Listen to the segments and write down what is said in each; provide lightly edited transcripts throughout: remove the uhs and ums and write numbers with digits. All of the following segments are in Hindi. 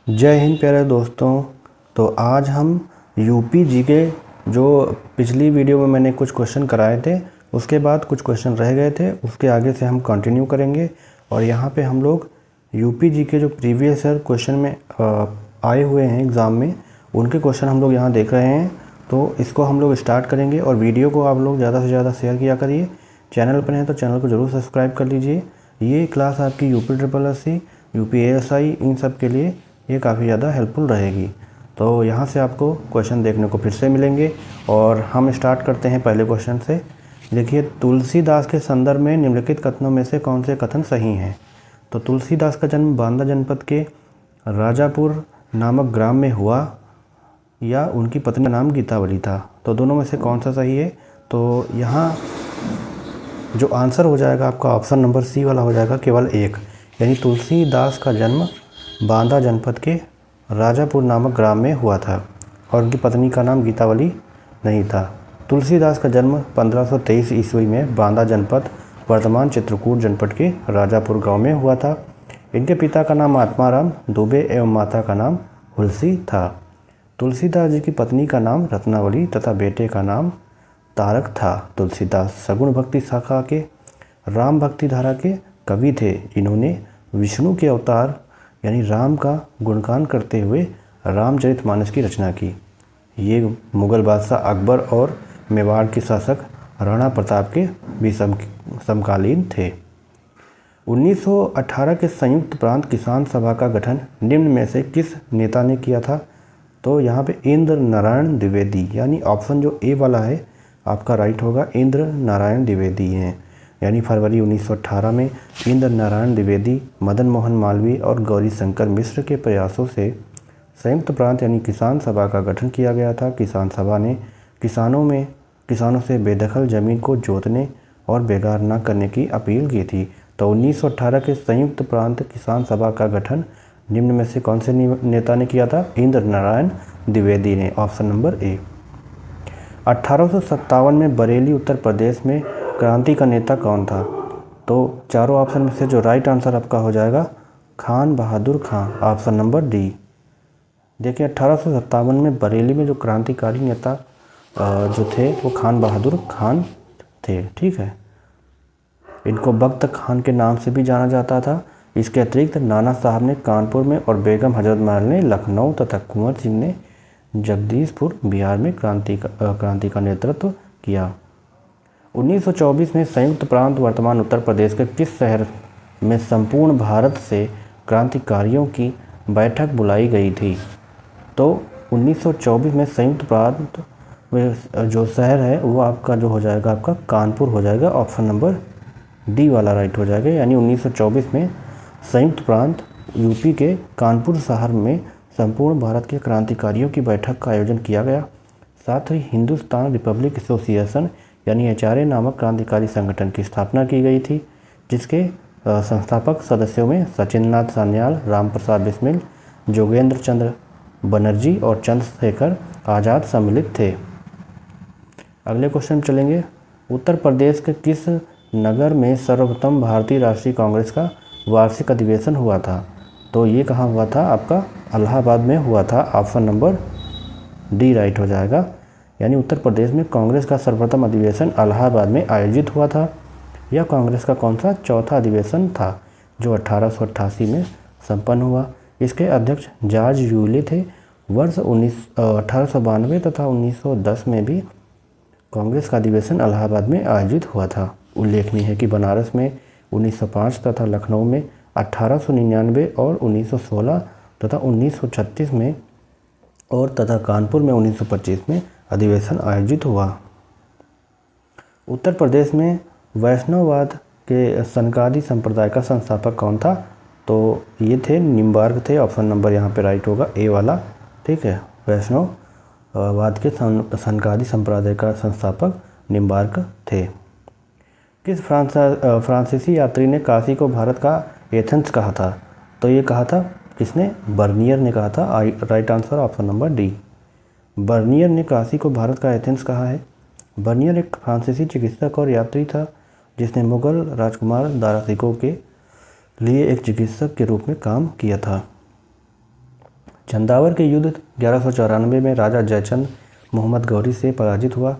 जय हिंद प्यारे दोस्तों। तो आज हम यूपी जी के जो पिछली वीडियो में मैंने कुछ क्वेश्चन कराए थे, उसके बाद कुछ क्वेश्चन रह गए थे, उसके आगे से हम कंटिन्यू करेंगे। और यहाँ पे हम लोग यूपी जी के जो प्रीवियस ईयर क्वेश्चन में आए हुए हैं एग्ज़ाम में, उनके क्वेश्चन हम लोग यहाँ देख रहे हैं। तो इसको हम लोग स्टार्ट करेंगे और वीडियो को आप लोग ज़्यादा से ज़्यादा शेयर किया करिए। चैनल पर हैं तो चैनल को ज़रूर सब्सक्राइब कर लीजिए। ये क्लास आपकी यूपी SSC, यूपी ASI इन सब के लिए ये काफ़ी ज़्यादा हेल्पफुल रहेगी। तो यहाँ से आपको क्वेश्चन देखने को फिर से मिलेंगे और हम स्टार्ट करते हैं पहले क्वेश्चन से। देखिए, तुलसीदास के संदर्भ में निम्नलिखित कथनों में से कौन से कथन सही हैं। तो तुलसीदास का जन्म बांदा जनपद के राजापुर नामक ग्राम में हुआ या उनकी पत्नी का नाम गीतावली था। तो दोनों में से कौन सा सही है। तो यहाँ जो आंसर हो जाएगा आपका ऑप्शन नंबर सी वाला हो जाएगा, केवल एक। यानी तुलसीदास का जन्म बांदा जनपद के राजापुर नामक ग्राम में हुआ था और उनकी पत्नी का नाम गीतावली नहीं था। तुलसीदास का जन्म 1523 ईस्वी में बांदा जनपद वर्तमान चित्रकूट जनपद के राजापुर गांव में हुआ था। इनके पिता का नाम आत्माराम दुबे एवं माता का नाम हुलसी था। तुलसीदास जी की पत्नी का नाम रत्नावली तथा बेटे का नाम तारक था। तुलसीदास सगुण भक्ति शाखा के राम भक्ति धारा के कवि थे। इन्होंने विष्णु के अवतार यानी राम का गुणगान करते हुए रामचरितमानस की रचना की। ये मुगल बादशाह अकबर और मेवाड़ के शासक राणा प्रताप के भी समकालीन थे। 1918 के संयुक्त प्रांत किसान सभा का गठन निम्न में से किस नेता ने किया था। तो यहाँ पे इंद्र नारायण द्विवेदी, यानी ऑप्शन जो ए वाला है आपका राइट होगा, इंद्र नारायण द्विवेदी हैं। यानी फरवरी 1918 में इंद्र नारायण द्विवेदी, मदन मोहन मालवीय और गौरी शंकर मिश्र के प्रयासों से संयुक्त प्रांत यानी किसान सभा का गठन किया गया था। किसान सभा ने किसानों से बेदखल ज़मीन को जोतने और बेकार न करने की अपील की थी। तो 1918 के संयुक्त प्रांत किसान सभा का गठन निम्न में से कौन से नेता ने किया था। इंद्र नारायण द्विवेदी ने, ऑप्शन नंबर ए। 1857 में बरेली उत्तर प्रदेश में क्रांति का नेता कौन था। तो चारों ऑप्शन में से जो राइट आंसर आपका हो जाएगा खान बहादुर खां, ऑप्शन नंबर डी। देखिए, 1857 में बरेली में जो क्रांतिकारी नेता जो थे वो खान बहादुर खान थे। ठीक है, इनको बख्त खान के नाम से भी जाना जाता था। इसके अतिरिक्त नाना साहब ने कानपुर में और बेगम हजरत महल ने लखनऊ तथा कुंवर सिंह ने जगदीशपुर बिहार में क्रांति का नेतृत्व किया। 1924 में संयुक्त प्रांत वर्तमान उत्तर प्रदेश के किस शहर में संपूर्ण भारत से क्रांतिकारियों की बैठक बुलाई गई थी। तो 1924 में संयुक्त प्रांत में जो शहर है वो आपका जो हो जाएगा आपका कानपुर हो जाएगा, ऑप्शन नंबर डी वाला राइट हो जाएगा। यानी 1924 में संयुक्त प्रांत यूपी के कानपुर शहर में संपूर्ण भारत के क्रांतिकारियों की बैठक का आयोजन किया गया। साथ ही हिंदुस्तान रिपब्लिक एसोसिएशन यानी HRA नामक क्रांतिकारी संगठन की स्थापना की गई थी, जिसके संस्थापक सदस्यों में सचिंद्र नाथ सान्याल, राम प्रसाद बिस्मिल, जोगेंद्र चंद्र बनर्जी और चंद्रशेखर आज़ाद सम्मिलित थे। अगले क्वेश्चन चलेंगे। उत्तर प्रदेश के किस नगर में सर्वप्रथम भारतीय राष्ट्रीय कांग्रेस का वार्षिक अधिवेशन हुआ था। तो ये कहाँ हुआ था आपका इलाहाबाद में हुआ था, ऑप्शन नंबर डी राइट हो जाएगा। यानी उत्तर प्रदेश में कांग्रेस का सर्वप्रथम अधिवेशन इलाहाबाद में आयोजित हुआ था। यह कांग्रेस का कौन सा चौथा अधिवेशन था जो 1888 में संपन्न हुआ। इसके अध्यक्ष जॉर्ज यूले थे। वर्ष 1892 तथा 1910 में भी कांग्रेस का अधिवेशन इलाहाबाद में आयोजित हुआ था। उल्लेखनीय है कि बनारस में 1905 तथा लखनऊ में 1899 और 1916 तथा 1936 में और तथा कानपुर में 1925 में अधिवेशन आयोजित हुआ। उत्तर प्रदेश में वैष्णववाद के सनकादि संप्रदाय का संस्थापक कौन था। तो ये थे निम्बार्क थे, ऑप्शन नंबर यहाँ पे राइट होगा ए वाला। ठीक है, वैष्णववाद के सनकादि संप्रदाय का संस्थापक निम्बार्क थे। किस फ्रांसीसी यात्री ने काशी को भारत का एथेंस कहा था। तो ये कहा था किसने, बर्नियर ने कहा था। Right answer option number D. Bernier ने काशी को भारत का एथेंस कहा है। बर्नियर एक फ्रांसीसी चिकित्सक और यात्री था जिसने मुगल राजकुमार दारा शिकोह के लिए एक चिकित्सक के रूप में काम किया था। चंदावर के युद्ध 1194 में राजा जयचंद मोहम्मद गौरी से पराजित हुआ।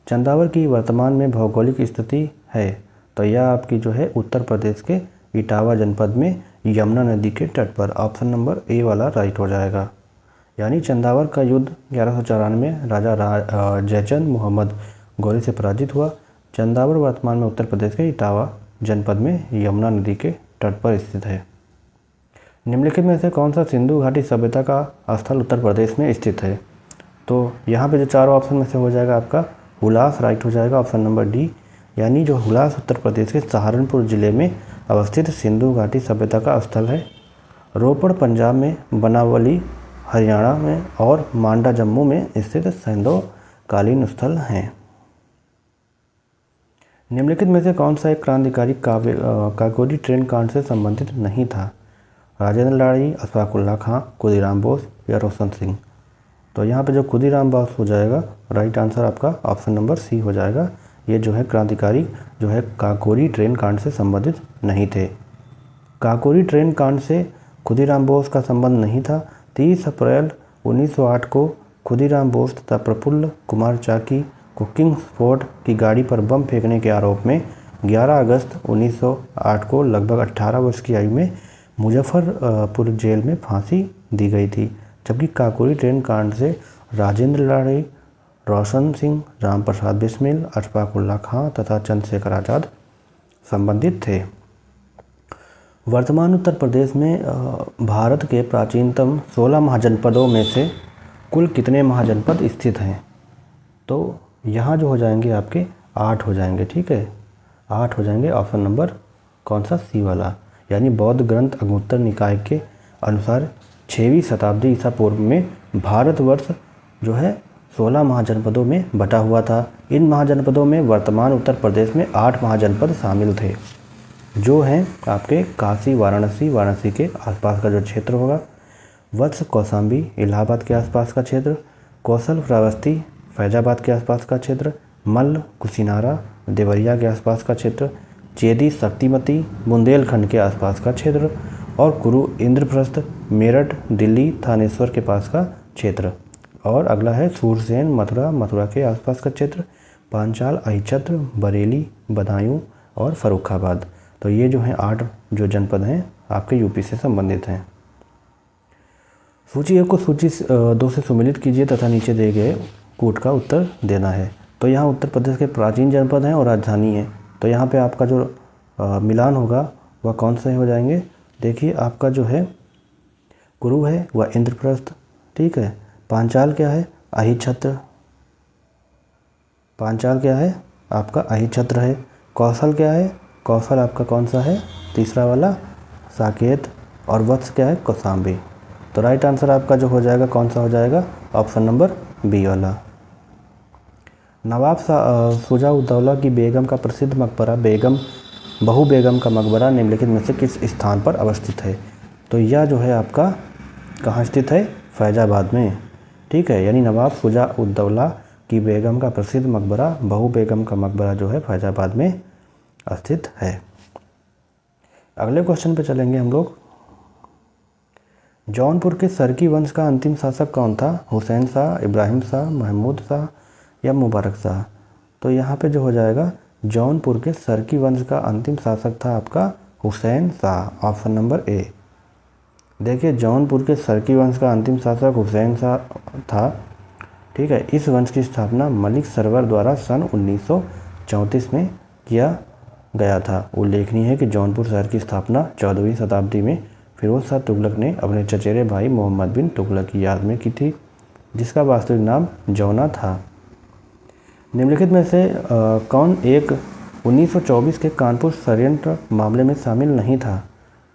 चंदावर की वर्तमान में भौगोलिक स्थिति है, तो यह आपकी जो है उत्तर प्रदेश के इटावा जनपद में यमुना नदी के तट पर। ऑप्शन नंबर ए वाला राइट हो जाएगा। यानी चंदावर का युद्ध 1194 में राजा जयचंद मोहम्मद गौरी से पराजित हुआ। चंदावर वर्तमान में उत्तर प्रदेश के इटावा जनपद में यमुना नदी के तट पर स्थित है। निम्नलिखित में से कौन सा सिंधु घाटी सभ्यता का स्थल उत्तर प्रदेश में स्थित है? तो यहाँ पे जो चारों ऑप्शन में से हो जाएगा आपका हुलास राइट हो जाएगा, ऑप्शन नंबर डी। यानी जो हुलास उत्तर प्रदेश के सहारनपुर जिले में अवस्थित सिंधु घाटी सभ्यता का स्थल है। रोपड़ पंजाब में, बनावली हरियाणा में और मांडा जम्मू में स्थित सैंधव-कालीन स्थल हैं। निम्नलिखित में से कौन सा एक क्रांतिकारी काकोरी ट्रेन कांड से संबंधित नहीं था? राजेंद्र लाड़ी, अशफाक उल्लाह खां, खुदीराम बोस या रोशन सिंह? तो यहाँ पे जो खुदीराम बोस हो जाएगा, राइट आंसर आपका ऑप्शन नंबर सी हो जाएगा। ये जो है क्रांतिकारी जो है काकोरी ट्रेन कांड से संबंधित नहीं थे। काकोरी ट्रेन कांड से खुदीराम बोस का संबंध नहीं था। 30 अप्रैल 1908 को खुदीराम बोस तथा प्रफुल्ल कुमार चाकी को किंग्सफोर्ड की गाड़ी पर बम फेंकने के आरोप में 11 अगस्त 1908 को लगभग 18 वर्ष की आयु में मुजफ्फरपुर जेल में फांसी दी गई थी। जबकि काकोरी ट्रेन कांड से राजेंद्र लाड़ी, रोशन सिंह, राम प्रसाद बिस्मिल, अशफाक उल्लाह खां तथा चंद्रशेखर आज़ाद संबंधित थे। वर्तमान उत्तर प्रदेश में भारत के प्राचीनतम 16 महाजनपदों में से कुल कितने महाजनपद स्थित हैं? तो यहाँ जो हो जाएंगे आपके 8 हो जाएंगे, ठीक है, 8 हो जाएंगे। ऑप्शन नंबर कौन सा? सी वाला। यानी बौद्ध ग्रंथ अगुत्तर निकाय के अनुसार 6वीं शताब्दी ईसा पूर्व में भारतवर्ष जो है 16 महाजनपदों में बटा हुआ था। इन महाजनपदों में वर्तमान उत्तर प्रदेश में 8 महाजनपद शामिल थे, जो हैं आपके काशी, वाराणसी, वाराणसी के आसपास का जो क्षेत्र होगा, वत्स, कौशाम्बी, इलाहाबाद के आसपास का क्षेत्र, कौशल, श्रावस्ती, फैजाबाद के आसपास का क्षेत्र, मल्ल, कुशीनारा, देवरिया के आसपास का क्षेत्र, चेदी, शक्तिमती, बुंदेलखंड के आसपास का क्षेत्र और कुरु, इंद्रप्रस्थ, मेरठ, दिल्ली, थानेश्वर के पास का क्षेत्र। और अगला है सूरसेन, मथुरा, मथुरा के आसपास का क्षेत्र, पांचाल, अहिच्छत्र, बरेली, बदायूं और फर्रुखाबाद। तो ये जो हैं 8 जो जनपद हैं आपके यूपी से संबंधित हैं। सूची 1 को सूची 2 से सुमेलित कीजिए तथा नीचे दिए गए कूट का उत्तर देना है। तो यहाँ उत्तर प्रदेश के प्राचीन जनपद हैं और राजधानी है। तो यहाँ पे आपका जो मिलान होगा वह कौन से हो जाएंगे? देखिए आपका जो है कुरु है वह इंद्रप्रस्थ, ठीक है। पांचाल क्या है? अहिच्छत्र, पांचाल क्या है आपका? अहिच्छत्र है। कौशल क्या है? कौशल आपका कौन सा है? तीसरा वाला, साकेत। और वत्स क्या है? कौशाम्बी। तो राइट आंसर आपका जो हो जाएगा कौन सा हो जाएगा? ऑप्शन नंबर बी वाला। नवाब शुजा-उद-दौला की बेगम का प्रसिद्ध मकबरा बहू बेगम का मकबरा निम्नलिखित में से किस स्थान पर अवस्थित है? तो यह जो है आपका कहाँ स्थित है? फैजाबाद में, ठीक है। यानी नवाब शुजा-उद-दौला की बेगम का प्रसिद्ध मकबरा बहू बेगम का मकबरा जो है फैजाबाद में स्थित है। अगले क्वेश्चन पे चलेंगे हम लोग। जौनपुर के सरकी वंश का अंतिम शासक कौन था? हुसैन शाह, इब्राहिम शाह, महमूद शाह या मुबारक शाह? तो यहाँ पे जो हो जाएगा जौनपुर के सरकी वंश का अंतिम शासक था आपका Hussain Shah, option number A. देखिए जौनपुर के सरकी वंश का अंतिम शासक हुसैन शाह था, ठीक है। इस वंश की स्थापना मलिक सरवर द्वारा सन 1934 में किया गया था। उल्लेखनीय है कि जौनपुर शहर की स्थापना 14वीं शताब्दी में फिरोज शाह तुगलक ने अपने चचेरे भाई मोहम्मद बिन तुगलक की याद में की थी, जिसका वास्तविक नाम जौना था। निम्नलिखित में से कौन एक 1924 के कानपुर षड्यंत्र मामले में शामिल नहीं था?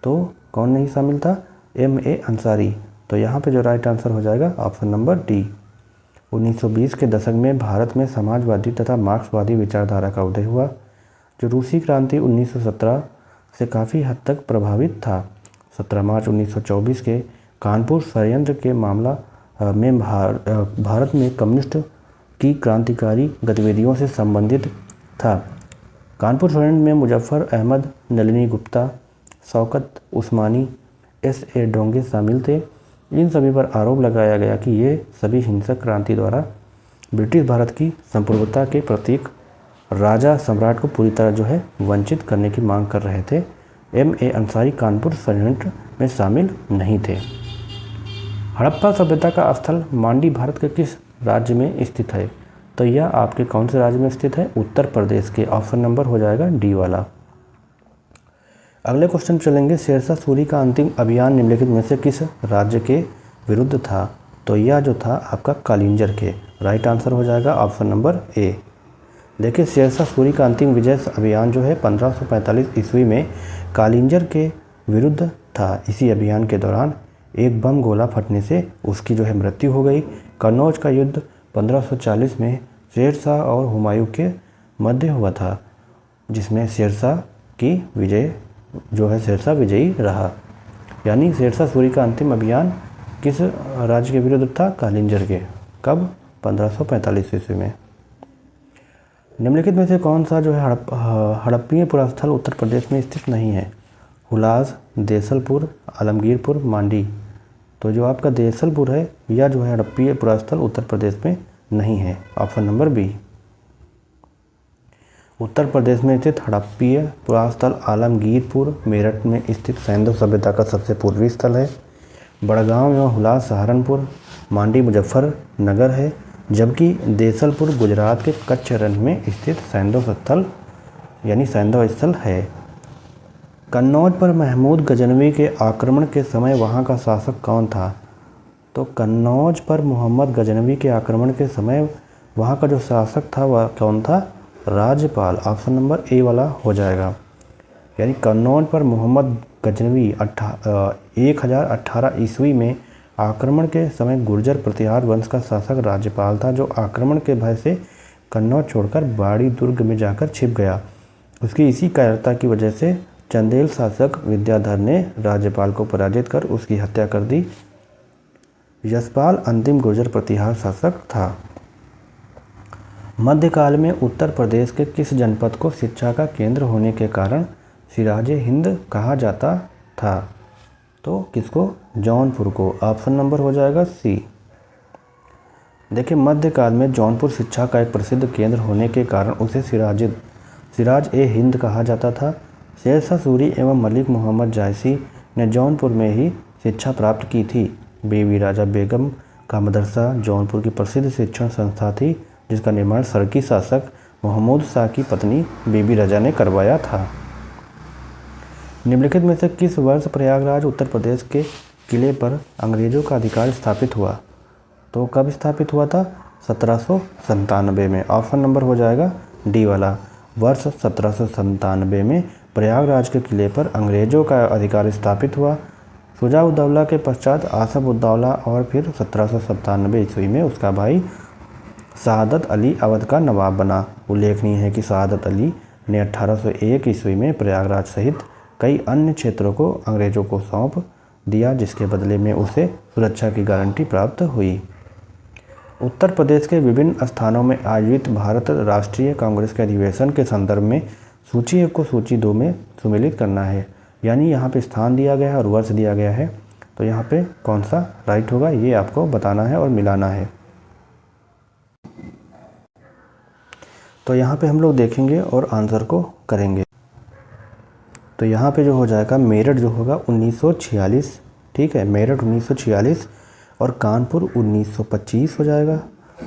तो कौन नहीं शामिल था? M.A. अंसारी। तो यहाँ पे जो राइट आंसर हो जाएगा ऑप्शन नंबर डी। 1920 के दशक में भारत में समाजवादी तथा मार्क्सवादी विचारधारा का उदय हुआ, जो रूसी क्रांति 1917 से काफ़ी हद तक प्रभावित था। 17 मार्च 1924 के कानपुर षड्यंत्र के मामला में भारत में कम्युनिस्ट की क्रांतिकारी गतिविधियों से संबंधित था। कानपुर षड्यंत्र में मुजफ्फर अहमद, नलिनी गुप्ता, शौकत उस्मानी, S.A. डोंगे शामिल थे। इन सभी पर आरोप लगाया गया कि ये सभी हिंसक क्रांति द्वारा ब्रिटिश भारत की संप्रभुता के प्रतीक राजा सम्राट को पूरी तरह जो है वंचित करने की मांग कर रहे थे। M.A. अंसारी कानपुर षड्यंत्र में शामिल नहीं थे। हड़प्पा सभ्यता का स्थल मांडी भारत के किस राज्य में स्थित है? तो यह आपके कौन से राज्य में स्थित है? उत्तर प्रदेश के। ऑप्शन नंबर हो जाएगा डी वाला। अगले क्वेश्चन चलेंगे, शेरशाह सूरी का अंतिम अभियान निम्नलिखित में से किस राज्य के विरुद्ध था? तो यह जो था आपका कालिंजर के। राइट आंसर हो जाएगा ऑप्शन नंबर ए। देखिए, शेरशाह सूरी का अंतिम विजय अभियान जो है 1545 ईस्वी में कालिंजर के विरुद्ध था। इसी अभियान के दौरान एक बम गोला फटने से उसकी जो है मृत्यु हो गई। कन्नौज का युद्ध 1540 में शेरशाह और हुमायूं के मध्य हुआ था, जिसमें शेरशाह की विजय जो है शेरशाह विजयी रहा। यानी शेरशाह सूरी का अंतिम अभियान किस राज्य के विरुद्ध था? कालिंजर के। कब? 1545 ईस्वी में। निम्नलिखित में से कौन सा जो है हड़प्पीय पुरास्थल उत्तर प्रदेश में स्थित नहीं है? हुलास, देसलपुर, आलमगीरपुर, मांडी। तो जो आपका देसलपुर है यह जो है हड़प्पीय पुरास्थल उत्तर प्रदेश में नहीं है। Option number B. Uttar Pradesh में स्थित हड़प्पीय पुरास्थल आलमगीरपुर मेरठ में स्थित सैंधव सभ्यता का सबसे पूर्वी स्थल है। बड़गांव एवं हुलास सहारनपुर, मांडी मुजफ्फरनगर है, जबकि देसलपुर गुजरात के कच्छ रण में स्थित सैंधव स्थल यानी सैंधव स्थल है। कन्नौज पर महमूद गजनवी के आक्रमण के समय वहां का शासक कौन था? तो कन्नौज पर मोहम्मद गजनवी के आक्रमण के समय वहां का जो शासक था वह कौन था? राज्यपाल। ऑप्शन नंबर ए वाला हो जाएगा। यानी कन्नौज पर मोहम्मद गजनवी 1018 ईस्वी में आक्रमण के समय गुर्जर प्रतिहार वंश का शासक राज्यपाल था, जो आक्रमण के भय से कन्नौज छोड़कर बाड़ी दुर्ग में जाकर छिप गया। उसकी इसी कायरता की वजह से चंदेल शासक विद्याधर ने राज्यपाल को पराजित कर उसकी हत्या कर दी। यशपाल अंतिम गुर्जर प्रतिहार शासक था। मध्यकाल में उत्तर प्रदेश के किस जनपद को शिक्षा का केंद्र होने के कारण सिराजे हिंद कहा जाता था? तो किसको? जौनपुर को। ऑप्शन नंबर हो जाएगा सी। देखिए, मध्यकाल में जौनपुर शिक्षा का एक प्रसिद्ध केंद्र होने के कारण उसे सिराज ए हिंद कहा जाता था। शेरशाह सूरी एवं मलिक मोहम्मद जायसी ने जौनपुर में ही शिक्षा प्राप्त की थी। बीबी राजा बेगम का मदरसा जौनपुर की प्रसिद्ध शिक्षण संस्था थी, जिसका निर्माण सरकी शासक महमूद शाह की पत्नी बीबी रजा ने करवाया था। निम्नलिखित में से किस वर्ष प्रयागराज उत्तर प्रदेश के किले पर अंग्रेजों का अधिकार स्थापित हुआ? तो कब स्थापित हुआ था? 1797 में। ऑप्शन नंबर हो जाएगा डी वाला। वर्ष 1797 में प्रयागराज के किले पर अंग्रेजों का अधिकार स्थापित हुआ। शुजा उद्दौला के पश्चात आसफ उद्दौला और फिर 1797 ईस्वी में उसका भाई शहादत अली अवध का नवाब बना। उल्लेखनीय है कि शहादत अली ने 1801 ईस्वी में प्रयागराज सहित कई अन्य क्षेत्रों को अंग्रेजों को सौंप दिया, जिसके बदले में उसे सुरक्षा की गारंटी प्राप्त हुई। उत्तर प्रदेश के विभिन्न स्थानों में आयोजित भारत राष्ट्रीय कांग्रेस के अधिवेशन के संदर्भ में सूची 1 को सूची 2 में सुमेलित करना है। यानी यहाँ पे स्थान दिया गया है और वर्ष दिया गया है, तो यहाँ पे कौन सा राइट होगा ये आपको बताना है और मिलाना है। तो यहाँ पे हम लोग देखेंगे और आंसर को करेंगे। तो यहाँ पे जो हो जाएगा मेरठ जो होगा 1946, ठीक है, मेरठ 1946 और कानपुर 1925 हो जाएगा,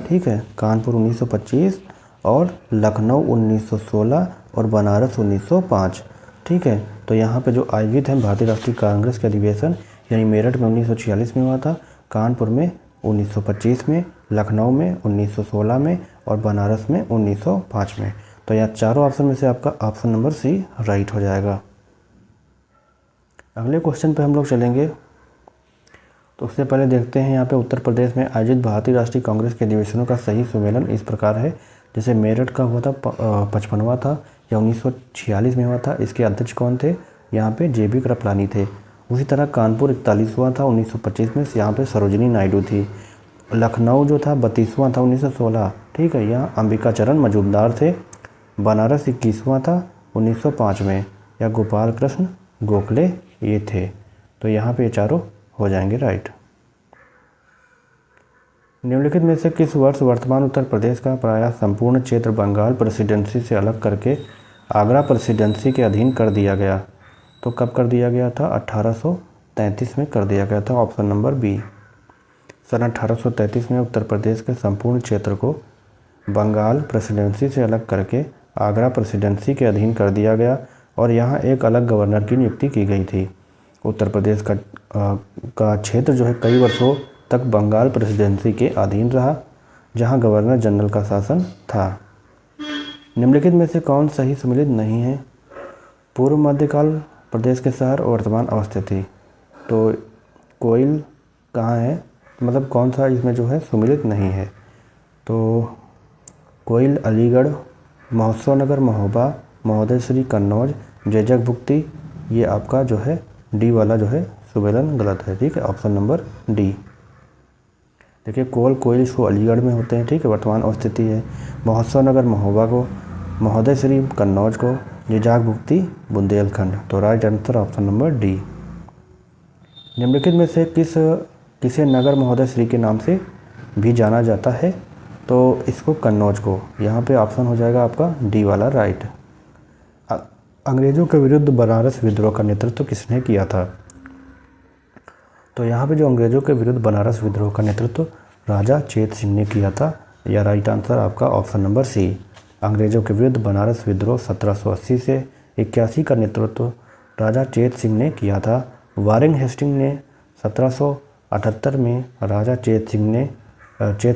ठीक है, कानपुर 1925 और लखनऊ 1916 और बनारस 1905, ठीक है। तो यहाँ पे जो आयोजित है भारतीय राष्ट्रीय कांग्रेस के अधिवेशन यानी मेरठ में 1946 में हुआ था, कानपुर में 1925 में, लखनऊ में 1916 में और बनारस में 1905 में। तो यहाँ चारों ऑप्शन में से आपका ऑप्शन नंबर सी राइट हो जाएगा। अगले क्वेश्चन पे हम लोग चलेंगे। तो उससे पहले देखते हैं यहाँ पे उत्तर प्रदेश में आयोजित भारतीय राष्ट्रीय कांग्रेस के अधिवेशनों का सही सुमेलन इस प्रकार है। जैसे मेरठ का हुआ था 55वां था या 1946 में हुआ था, इसके अध्यक्ष कौन थे? यहाँ पे JB कृपलानी थे। उसी तरह कानपुर 41वां था 1925 में, यहाँ पे सरोजिनी नायडू थी। लखनऊ जो था 32वां था 1916, ठीक है, यहाँ अंबिका चरण मजूमदार थे। बनारस 21वां था 1905 में, या गोपाल कृष्ण गोखले ये थे। तो यहाँ पे चारों हो जाएंगे राइट। निम्नलिखित में से किस वर्ष वर्तमान उत्तर प्रदेश का प्रायः संपूर्ण क्षेत्र बंगाल प्रेसिडेंसी से अलग करके आगरा प्रेसिडेंसी के अधीन कर दिया गया? तो कब कर दिया गया था? 1833 में कर दिया गया था। Option number B. सन 1833 में उत्तर प्रदेश के संपूर्ण क्षेत्र को बंगाल प्रेसिडेंसी से अलग करके आगरा प्रेसिडेंसी के अधीन कर दिया गया और यहाँ एक अलग गवर्नर की नियुक्ति की गई थी। उत्तर प्रदेश का क्षेत्र जो है कई वर्षों तक बंगाल प्रेसिडेंसी के अधीन रहा, जहाँ गवर्नर जनरल का शासन था। निम्नलिखित में से कौन सही सम्मिलित नहीं है? पूर्व मध्यकाल प्रदेश के शहर और वर्तमान अवस्थिति। तो कोयल कहाँ है, मतलब कौन सा इसमें जो है सम्मिलित नहीं है? तो कोयल अलीगढ़, महोत्सव नगर महोबा, महोदय श्री कन्नौज, जैजक भुक्ति, ये आपका जो है डी वाला जो है सुमेलन गलत है। ठीक है, ऑप्शन नंबर डी। देखिए कोयल को अलीगढ़ में होते हैं। ठीक है, वर्तमान अवस्थिति है। महोत्सव नगर महोबा को, महोदय श्री कन्नौज को, जैजक भुक्ति बुंदेलखंड। तो right answer option number D. निम्नलिखित में से किसे नगर महोदय श्री के नाम से भी जाना जाता है? तो इसको कन्नौज को। यहाँ पे ऑप्शन हो जाएगा आपका डी वाला राइट। अंग्रेजों के विरुद्ध बनारस विद्रोह का नेतृत्व किसने किया था? तो यहाँ पे जो अंग्रेजों के विरुद्ध बनारस विद्रोह का नेतृत्व राजा चेत सिंह ने किया था। या राइट आंसर आपका ऑप्शन नंबर सी। अंग्रेजों के विरुद्ध बनारस विद्रोह 1780 से 81 का नेतृत्व राजा चेत सिंह ने किया था। वारेन हेस्टिंग ने 1778 में राजा चेत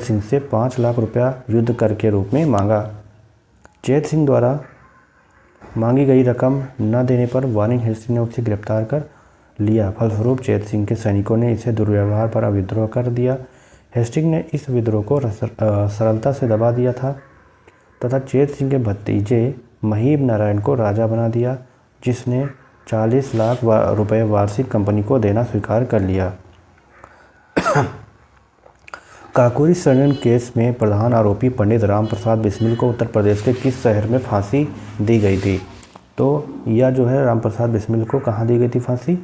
सिंह से 5 लाख रुपया युद्ध कर के रूप में मांगा। चेत सिंह द्वारा मांगी गई रकम न देने पर वारेन हेस्टिंग ने उसे गिरफ्तार कर लिया। फलस्वरूप चेत सिंह के सैनिकों ने इसे दुर्व्यवहार पर विद्रोह कर दिया। हेस्टिंग ने इस विद्रोह को सरलता से दबा दिया था तथा चेत सिंह के भतीजे महीब नारायण को राजा बना दिया, जिसने 40 लाख रुपए वार्षिक कंपनी को देना स्वीकार कर लिया। काकोरी षड्यंत्र केस में प्रधान आरोपी पंडित राम प्रसाद बिस्मिल को उत्तर प्रदेश के किस शहर में फांसी दी गई थी? तो यह जो है राम प्रसाद बिस्मिल को कहाँ दी गई थी फांसी?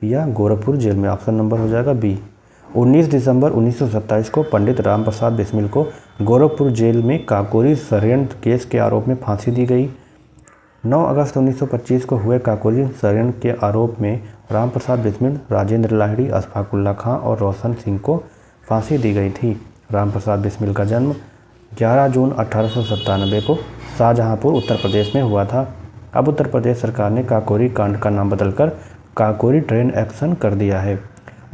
या गोरखपुर जेल में। ऑप्शन नंबर हो जाएगा बी। 19 दिसंबर 1927 को पंडित राम प्रसाद बिस्मिल को गोरखपुर जेल में काकोरी षड्यंत्र केस के आरोप में फांसी दी गई। 9 अगस्त 1925 को हुए काकोरी षड्यंत्र के आरोप में राम प्रसाद बिस्मिल, राजेंद्र लाहिड़ी, अशफाकुल्ला खां और रोशन सिंह को फांसी दी गई थी। राम प्रसाद बिस्मिल का जन्म 11 जून 1897 को शाहजहांपुर उत्तर प्रदेश में हुआ था। अब उत्तर प्रदेश सरकार ने काकोरी कांड का नाम बदलकर काकोरी ट्रेन एक्शन कर दिया है।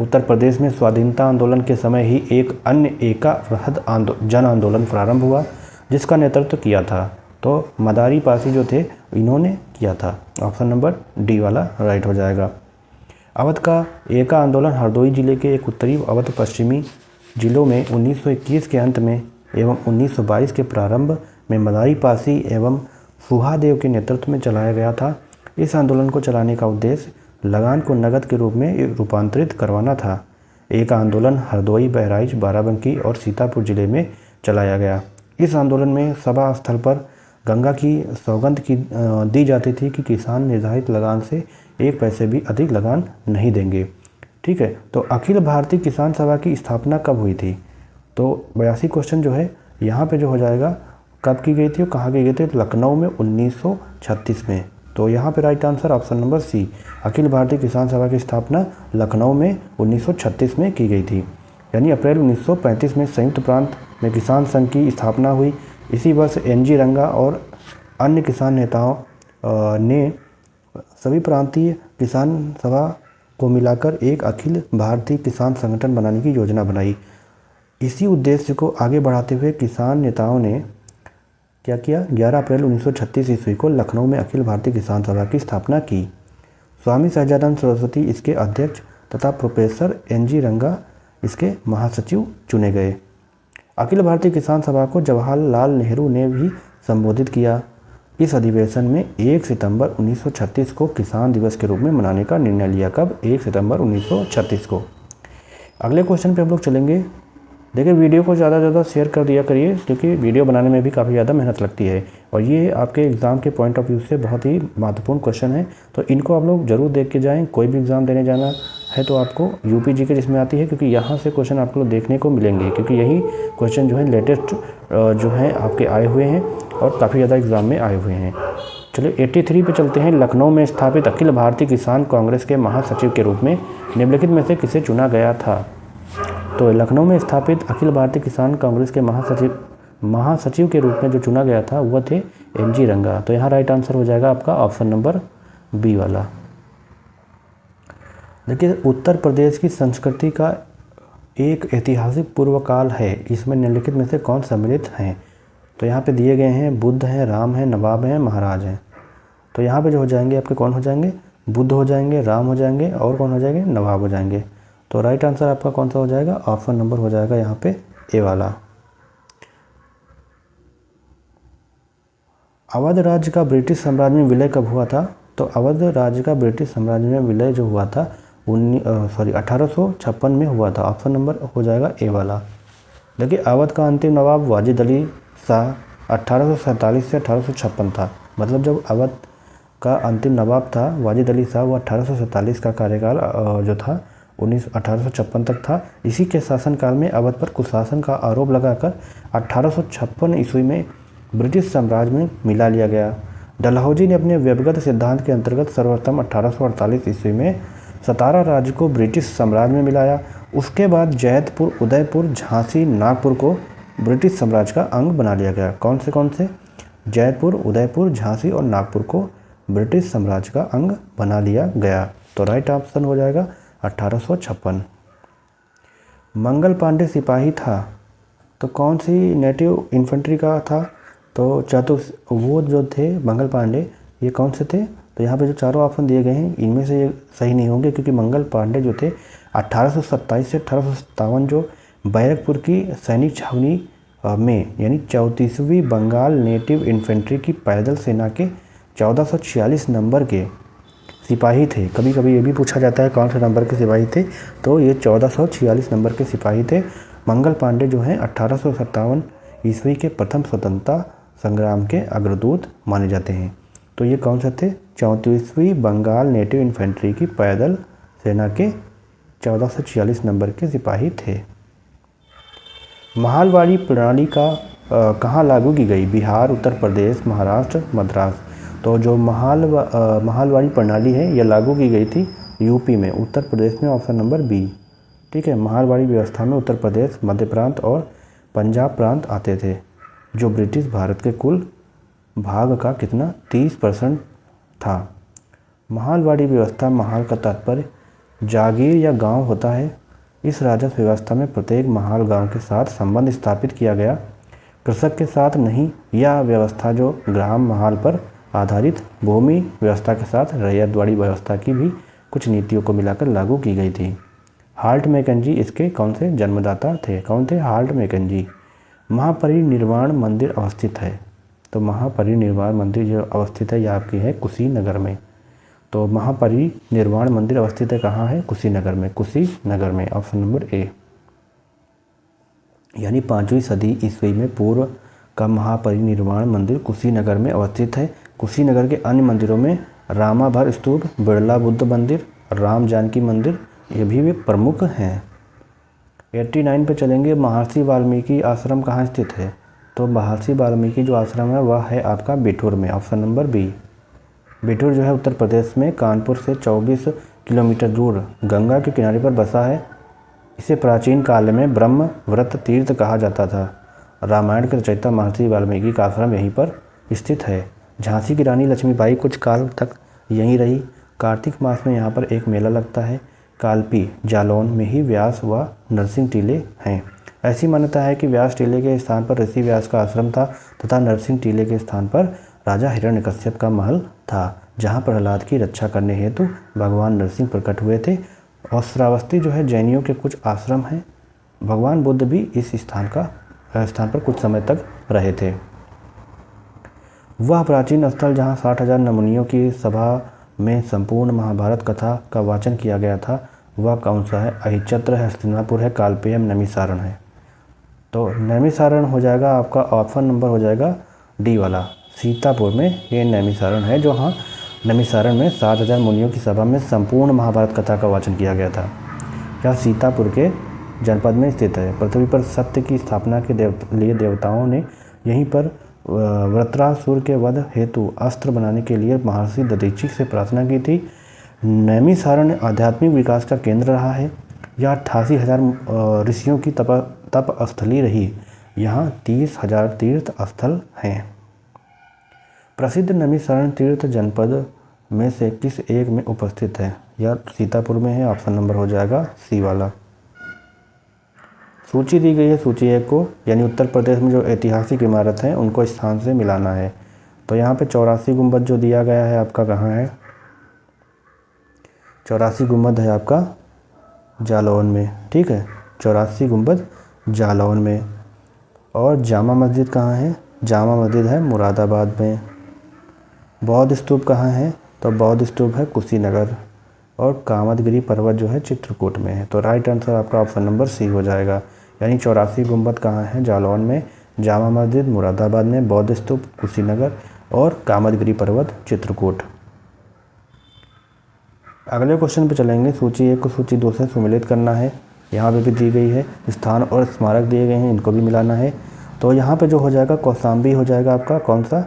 उत्तर प्रदेश में स्वाधीनता आंदोलन के समय ही एक अन्य एकावृहद जन आंदोलन प्रारंभ हुआ, जिसका नेतृत्व किया था तो मदारी पासी जो थे इन्होंने किया था। ऑप्शन नंबर डी वाला राइट हो जाएगा। अवध का एका आंदोलन हरदोई जिले के एक उत्तरी अवध पश्चिमी जिलों में 1921 के अंत में एवं 1922 के प्रारंभ में मदारी पासी एवं सुहादेव के नेतृत्व में चलाया गया था। इस आंदोलन को चलाने का उद्देश्य लगान को नगद के रूप में रूपांतरित करवाना था। एक आंदोलन हरदोई, बहराइच, बाराबंकी और सीतापुर जिले में चलाया गया। इस आंदोलन में सभा स्थल पर गंगा की सौगंध दी जाती थी कि किसान निर्धारित लगान से 1 पैसे भी अधिक लगान नहीं देंगे। ठीक है, तो अखिल भारतीय किसान सभा की स्थापना कब हुई थी? तो 82 क्वेश्चन जो है यहाँ पे जो हो जाएगा कब की गई थी और कहाँ की गई थी? लखनऊ में 1936 में। तो यहाँ पे right answer option number C. Akhil Bharatiya Kisan सभा की स्थापना लखनऊ में 1936 में की गई थी। यानी अप्रैल 1935 में संयुक्त प्रांत में किसान संघ की स्थापना हुई। इसी वर्ष एनजी रंगा और अन्य किसान नेताओं ने सभी प्रांतीय किसान सभा को मिलाकर एक अखिल भारतीय किसान संगठन बनाने की योजना बनाई। इसी उद्देश्य को आगे बढ़ाते हुए किसान नेताओं ने क्या किया? 11 अप्रैल 1936 ईस्वी को लखनऊ में अखिल भारतीय किसान सभा की स्थापना की। स्वामी सहजानंद सरस्वती इसके अध्यक्ष तथा प्रोफेसर एनजी रंगा इसके महासचिव चुने गए। अखिल भारतीय किसान सभा को जवाहरलाल नेहरू ने भी संबोधित किया। इस अधिवेशन में 1 सितंबर 1936 को किसान दिवस के रूप में मनाने का निर्णय लिया। कब? 1 सितंबर 1936 को। अगले क्वेश्चन पे हम लोग चलेंगे। देखिए वीडियो को ज़्यादा से ज़्यादा शेयर कर दिया करिए, क्योंकि वीडियो बनाने में भी काफ़ी ज़्यादा मेहनत लगती है और ये आपके एग्ज़ाम के पॉइंट ऑफ व्यू से बहुत ही महत्वपूर्ण क्वेश्चन है। तो इनको आप लोग ज़रूर देख के जाएँ। कोई भी एग्ज़ाम देने जाना है तो आपको यूपी जीके जिसमें आती है, क्योंकि यहाँ से क्वेश्चन आपको देखने को मिलेंगे, क्योंकि यही क्वेश्चन जो है लेटेस्ट जो है आपके आए हुए हैं और काफ़ी ज़्यादा एग्ज़ाम में आए हुए हैं। चलिए 83 पे चलते हैं। लखनऊ में स्थापित अखिल भारतीय किसान कांग्रेस के महासचिव के रूप में निम्नलिखित में से किसे चुना गया था? तो लखनऊ में स्थापित अखिल भारतीय किसान कांग्रेस के महासचिव के रूप में जो चुना गया था वह थे एमजी रंगा। तो यहाँ राइट आंसर हो जाएगा आपका ऑप्शन नंबर बी वाला। देखिए उत्तर प्रदेश की संस्कृति का एक ऐतिहासिक पूर्वकाल है, इसमें निम्नलिखित में से कौन सम्मिलित हैं? तो यहाँ पे दिए गए हैं बुद्ध हैं, राम हैं, नवाब हैं, महाराज हैं। तो यहाँ पे जो हो जाएंगे आपके कौन हो जाएंगे? बुद्ध हो जाएंगे, राम हो जाएंगे और कौन हो जाएंगे? नवाब हो जाएंगे। तो राइट आंसर आपका कौन सा हो जाएगा? ऑप्शन नंबर हो जाएगा यहाँ पे ए वाला। अवध राज्य का ब्रिटिश साम्राज्य में विलय कब हुआ था? तो अवध राज्य का ब्रिटिश साम्राज्य में विलय जो हुआ था 1856 में हुआ था। ऑप्शन नंबर हो जाएगा ए वाला। देखिए अवध का अंतिम नवाब वाजिद अली शाह 1847 से 1856 था। मतलब जब अवध का अंतिम नवाब था वाजिद अली शाह, वो 1847 का कार्यकाल जो था 1856 तक था। इसी के शासनकाल में अवध पर कुशासन का आरोप लगाकर 1856 ईस्वी में ब्रिटिश साम्राज्य में मिला लिया गया। डलहौजी ने अपने व्यक्तिगत सिद्धांत के अंतर्गत सर्वप्रथम 1848 ईस्वी में सतारा राज्य को ब्रिटिश साम्राज्य में मिलाया। उसके बाद जैतपुर, उदयपुर, झांसी, नागपुर को ब्रिटिश साम्राज्य का अंग बना लिया गया। कौन से? जयपुर, उदयपुर, झांसी और नागपुर को ब्रिटिश साम्राज्य का अंग बना लिया गया। तो राइट ऑप्शन हो जाएगा 1856। मंगल पांडे सिपाही था, तो कौन सी नेटिव इन्फेंट्री का था? तो वो जो थे मंगल पांडे, ये कौन से थे? तो यहाँ पे जो चारों ऑप्शन दिए गए हैं इनमें से ये सही नहीं होंगे, क्योंकि मंगल पांडे जो थे 1827 से 1857 जो बैरकपुर की सैनिक छावनी में यानी 34वीं बंगाल नेटिव इन्फेंट्री की पैदल सेना के 1446 नंबर के सिपाही थे। कभी कभी ये भी पूछा जाता है कौन से नंबर के सिपाही थे, तो ये 1446 नंबर के सिपाही थे। मंगल पांडे जो हैं 1857 ईस्वी के प्रथम स्वतंत्रता संग्राम के अग्रदूत माने जाते हैं। तो ये कौन से थे? 34वीं बंगाल नेटिव इन्फेंट्री की पैदल सेना के 1446 नंबर के सिपाही थे। महालवाड़ी प्रणाली कहाँ लागू की गई? बिहार, उत्तर प्रदेश, महाराष्ट्र, मद्रास। तो जो महालवाड़ी प्रणाली है यह लागू की गई थी यूपी में, उत्तर प्रदेश में। Option number B. ठीक है, महालवाड़ी व्यवस्था में उत्तर प्रदेश, मध्य प्रांत और पंजाब प्रांत आते थे। जो ब्रिटिश भारत के कुल भाग का कितना 30% था। महालवाड़ी व्यवस्था, महाल का तात्पर्य जागीर या गांव होता है। इस राजस्व व्यवस्था में प्रत्येक महाल गांव के साथ संबंध स्थापित किया गया, कृषक के साथ नहीं। यह व्यवस्था जो ग्राम महाल पर आधारित भूमि व्यवस्था के साथ रैयतवाड़ी व्यवस्था की भी कुछ नीतियों को मिलाकर लागू की गई थी। हाल्ट मैकेंजी इसके कौन से जन्मदाता थे? कौन थे? Halt McKenzie. महापरिनिर्वाण मंदिर अवस्थित है, तो महापरिनिर्वाण मंदिर जो अवस्थित है यह आपकी है कुशीनगर में। तो महापरिनिर्वाण मंदिर अवस्थित है कहाँ है? कुशीनगर में। कुशीनगर में ऑप्शन नंबर ए। यानी 5वीं सदी ईस्वी में पूर्व का महापरिनिर्वाण मंदिर कुशीनगर में अवस्थित है। कुशीनगर के अन्य मंदिरों में रामाभर स्तूप, बिरला बुद्ध मंदिर, राम जानकी मंदिर, ये भी वे प्रमुख हैं। 89 पे चलेंगे। महर्षि वाल्मीकि आश्रम कहाँ स्थित है? तो महर्षि वाल्मीकि जो आश्रम है वह है आपका बिठूर में। Option number B. बिठूर जो है उत्तर प्रदेश में कानपुर से 24 किलोमीटर दूर गंगा के किनारे पर बसा है। इसे प्राचीन काल में ब्रह्म व्रत तीर्थ कहा जाता था। रामायण के रचयिता महर्षि वाल्मीकि का आश्रम यहीं पर स्थित है। झांसी की रानी लक्ष्मीबाई कुछ काल तक यहीं रही। कार्तिक मास में यहाँ पर एक मेला लगता है। कालपी जालौन में ही व्यास व नरसिंह टीले हैं। ऐसी मान्यता है कि व्यास टीले के स्थान पर ऋषि व्यास का आश्रम था तथा नरसिंह टीले के स्थान पर राजा हिरण्यकश्यप का महल था, जहाँ प्रहलाद की रक्षा करने हेतु भगवान नरसिंह प्रकट हुए थे। और श्रावस्ती जो है जैनियों के कुछ आश्रम हैं। भगवान बुद्ध भी इस स्थान पर कुछ समय तक रहे थे। वह प्राचीन स्थल जहाँ 60,000 नमूनियों की सभा में संपूर्ण महाभारत कथा का वाचन किया गया था, वह कौन सा है? अहिचत्र है, हस्तिनापुर है, कालपेय है, नैमिषारण है। तो नैमिषारण्य हो जाएगा आपका ऑप्शन नंबर हो जाएगा डी वाला। सीतापुर में ये नैमिषारण्य है, जो हाँ नैमिषारण्य में 7000 मुनियों की सभा में संपूर्ण महाभारत कथा का वाचन किया गया था। यह सीतापुर के जनपद में स्थित है। पृथ्वी पर सत्य की स्थापना के लिए देवताओं ने यहीं पर वृत्रासुर के वध हेतु अस्त्र बनाने के लिए महर्षि दधीचि से प्रार्थना की थी। नैमिषारण्य आध्यात्मिक विकास का केंद्र रहा है। यह 88,000 ऋषियों की तप स्थली रही। यहाँ 30,000 तीर्थ स्थल हैं। प्रसिद्ध नैमिषारण्य तीर्थ जनपद में से किस एक में उपस्थित है? यह सीतापुर में है। ऑप्शन नंबर हो जाएगा सी वाला। सूची दी गई है सूची 1 को, यानी उत्तर प्रदेश में जो ऐतिहासिक इमारत हैं उनको स्थान से मिलाना है। तो यहाँ पे 84 गुंबद जो दिया गया है आपका कहाँ है? 84 गुंबद है आपका जालौन में। ठीक है, 84 गुंबद जालौन में। और जामा मस्जिद कहाँ है? जामा मस्जिद है मुरादाबाद में। बौद्ध स्तूप कहाँ है? तो बौद्ध स्तूप है कुशीनगर। और कामदगिरी पर्वत जो है चित्रकूट में है। तो राइट आंसर आपका ऑप्शन नंबर सी हो जाएगा। यानी 84 गुंबद कहाँ है? जालौन में, जामा मस्जिद मुरादाबाद में, बौद्ध स्तूप कुशीनगर और कामदगिरी पर्वत चित्रकूट। अगले क्वेश्चन पे चलेंगे। सूची 1 को सूची 2 से सम्मिलित करना है। यहाँ पे भी दी गई है, स्थान और स्मारक दिए गए हैं, इनको भी मिलाना है। तो यहाँ पे जो हो जाएगा कौशाम्बी हो जाएगा आपका, कौन सा?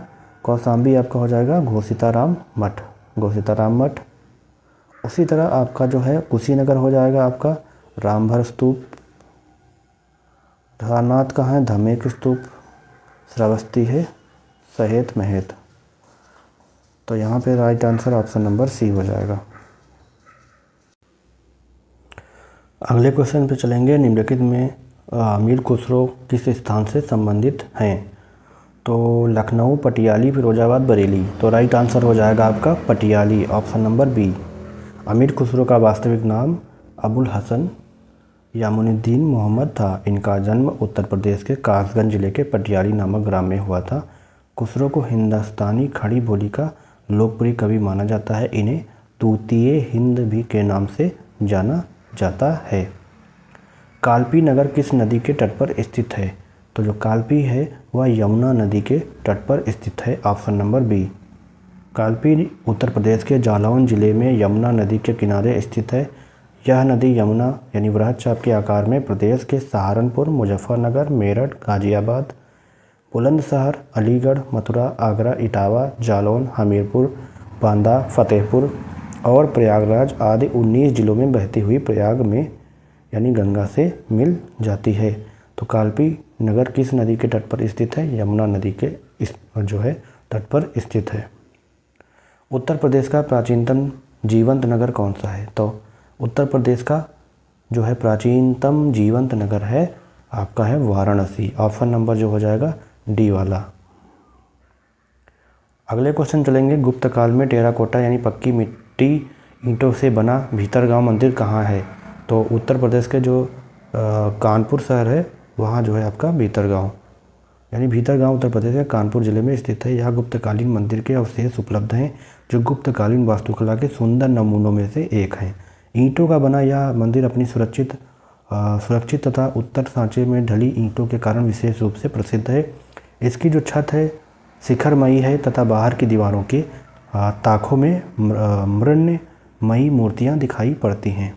कौशाम्बी आपका हो जाएगा घोषिताराम मठ, घोषिताराम मठ। उसी तरह आपका जो है कुशीनगर हो जाएगा आपका रामभर स्तूप। सारनाथ का है धमेक स्तूप। श्रावस्ती है सहेत महेत। तो यहाँ पे right answer option number C हो जाएगा। अगले क्वेश्चन पे चलेंगे। निम्नलिखित में अमीर खुसरो किस स्थान से संबंधित हैं? तो लखनऊ, पटियाली, फिरोजाबाद, बरेली। तो राइट आंसर हो जाएगा आपका पटियाली, ऑप्शन नंबर बी। अमीर खुसरो का वास्तविक नाम अबुल हसन यामुनुद्दीन मोहम्मद था। इनका जन्म उत्तर प्रदेश के कासगंज जिले के पटियाली नामक ग्राम में हुआ था। खुसरो को हिंदुस्तानी खड़ी बोली का लोकप्रिय कवि माना जाता है। इन्हें तूतीये हिंद भी के नाम से जाना जाता है। कालपी नगर किस नदी के तट पर स्थित है? तो जो कालपी है वह यमुना नदी के तट पर स्थित है। Option number B. Kalpi Uttar Pradesh के जालौन जिले में यमुना नदी के किनारे स्थित है। यह नदी यमुना यानी वृहद चाप के आकार में प्रदेश के सहारनपुर, मुजफ्फरनगर, मेरठ, गाजियाबाद, बुलंदशहर, अलीगढ़, मथुरा, आगरा, इटावा, जालौन, हमीरपुर, बांदा, फतेहपुर और प्रयागराज आदि 19 जिलों में बहती हुई प्रयाग में यानी गंगा से मिल जाती है। तो कालपी नगर किस नदी के तट पर स्थित है? यमुना नदी के जो है तट पर स्थित है। उत्तर प्रदेश का प्राचीनतम जीवंत नगर कौन सा है? तो उत्तर प्रदेश का जो है प्राचीनतम जीवंत नगर है आपका है वाराणसी। ऑप्शन नंबर जो हो जाएगा डी वाला। अगले क्वेश्चन चलेंगे। गुप्त काल में टेराकोटा यानी पक्की मिट्टी ईंटों से बना भीतरगांव मंदिर कहाँ है? तो उत्तर प्रदेश के जो कानपुर शहर है वहाँ जो है आपका भीतरगांव यानी भीतरगांव उत्तर प्रदेश के कानपुर जिले में स्थित है। यहाँ गुप्तकालीन मंदिर के अवशेष उपलब्ध हैं जो गुप्तकालीन वास्तुकला के सुंदर नमूनों में से एक हैं। ईंटों का बना यह मंदिर अपनी सुरक्षित तथा उत्तर सांचे में ढली ईंटों के कारण विशेष रूप से प्रसिद्ध है। इसकी जो छत है शिखरमयी है तथा बाहर की दीवारों के ताकों में मृण्मयी मूर्तियां दिखाई पड़ती हैं।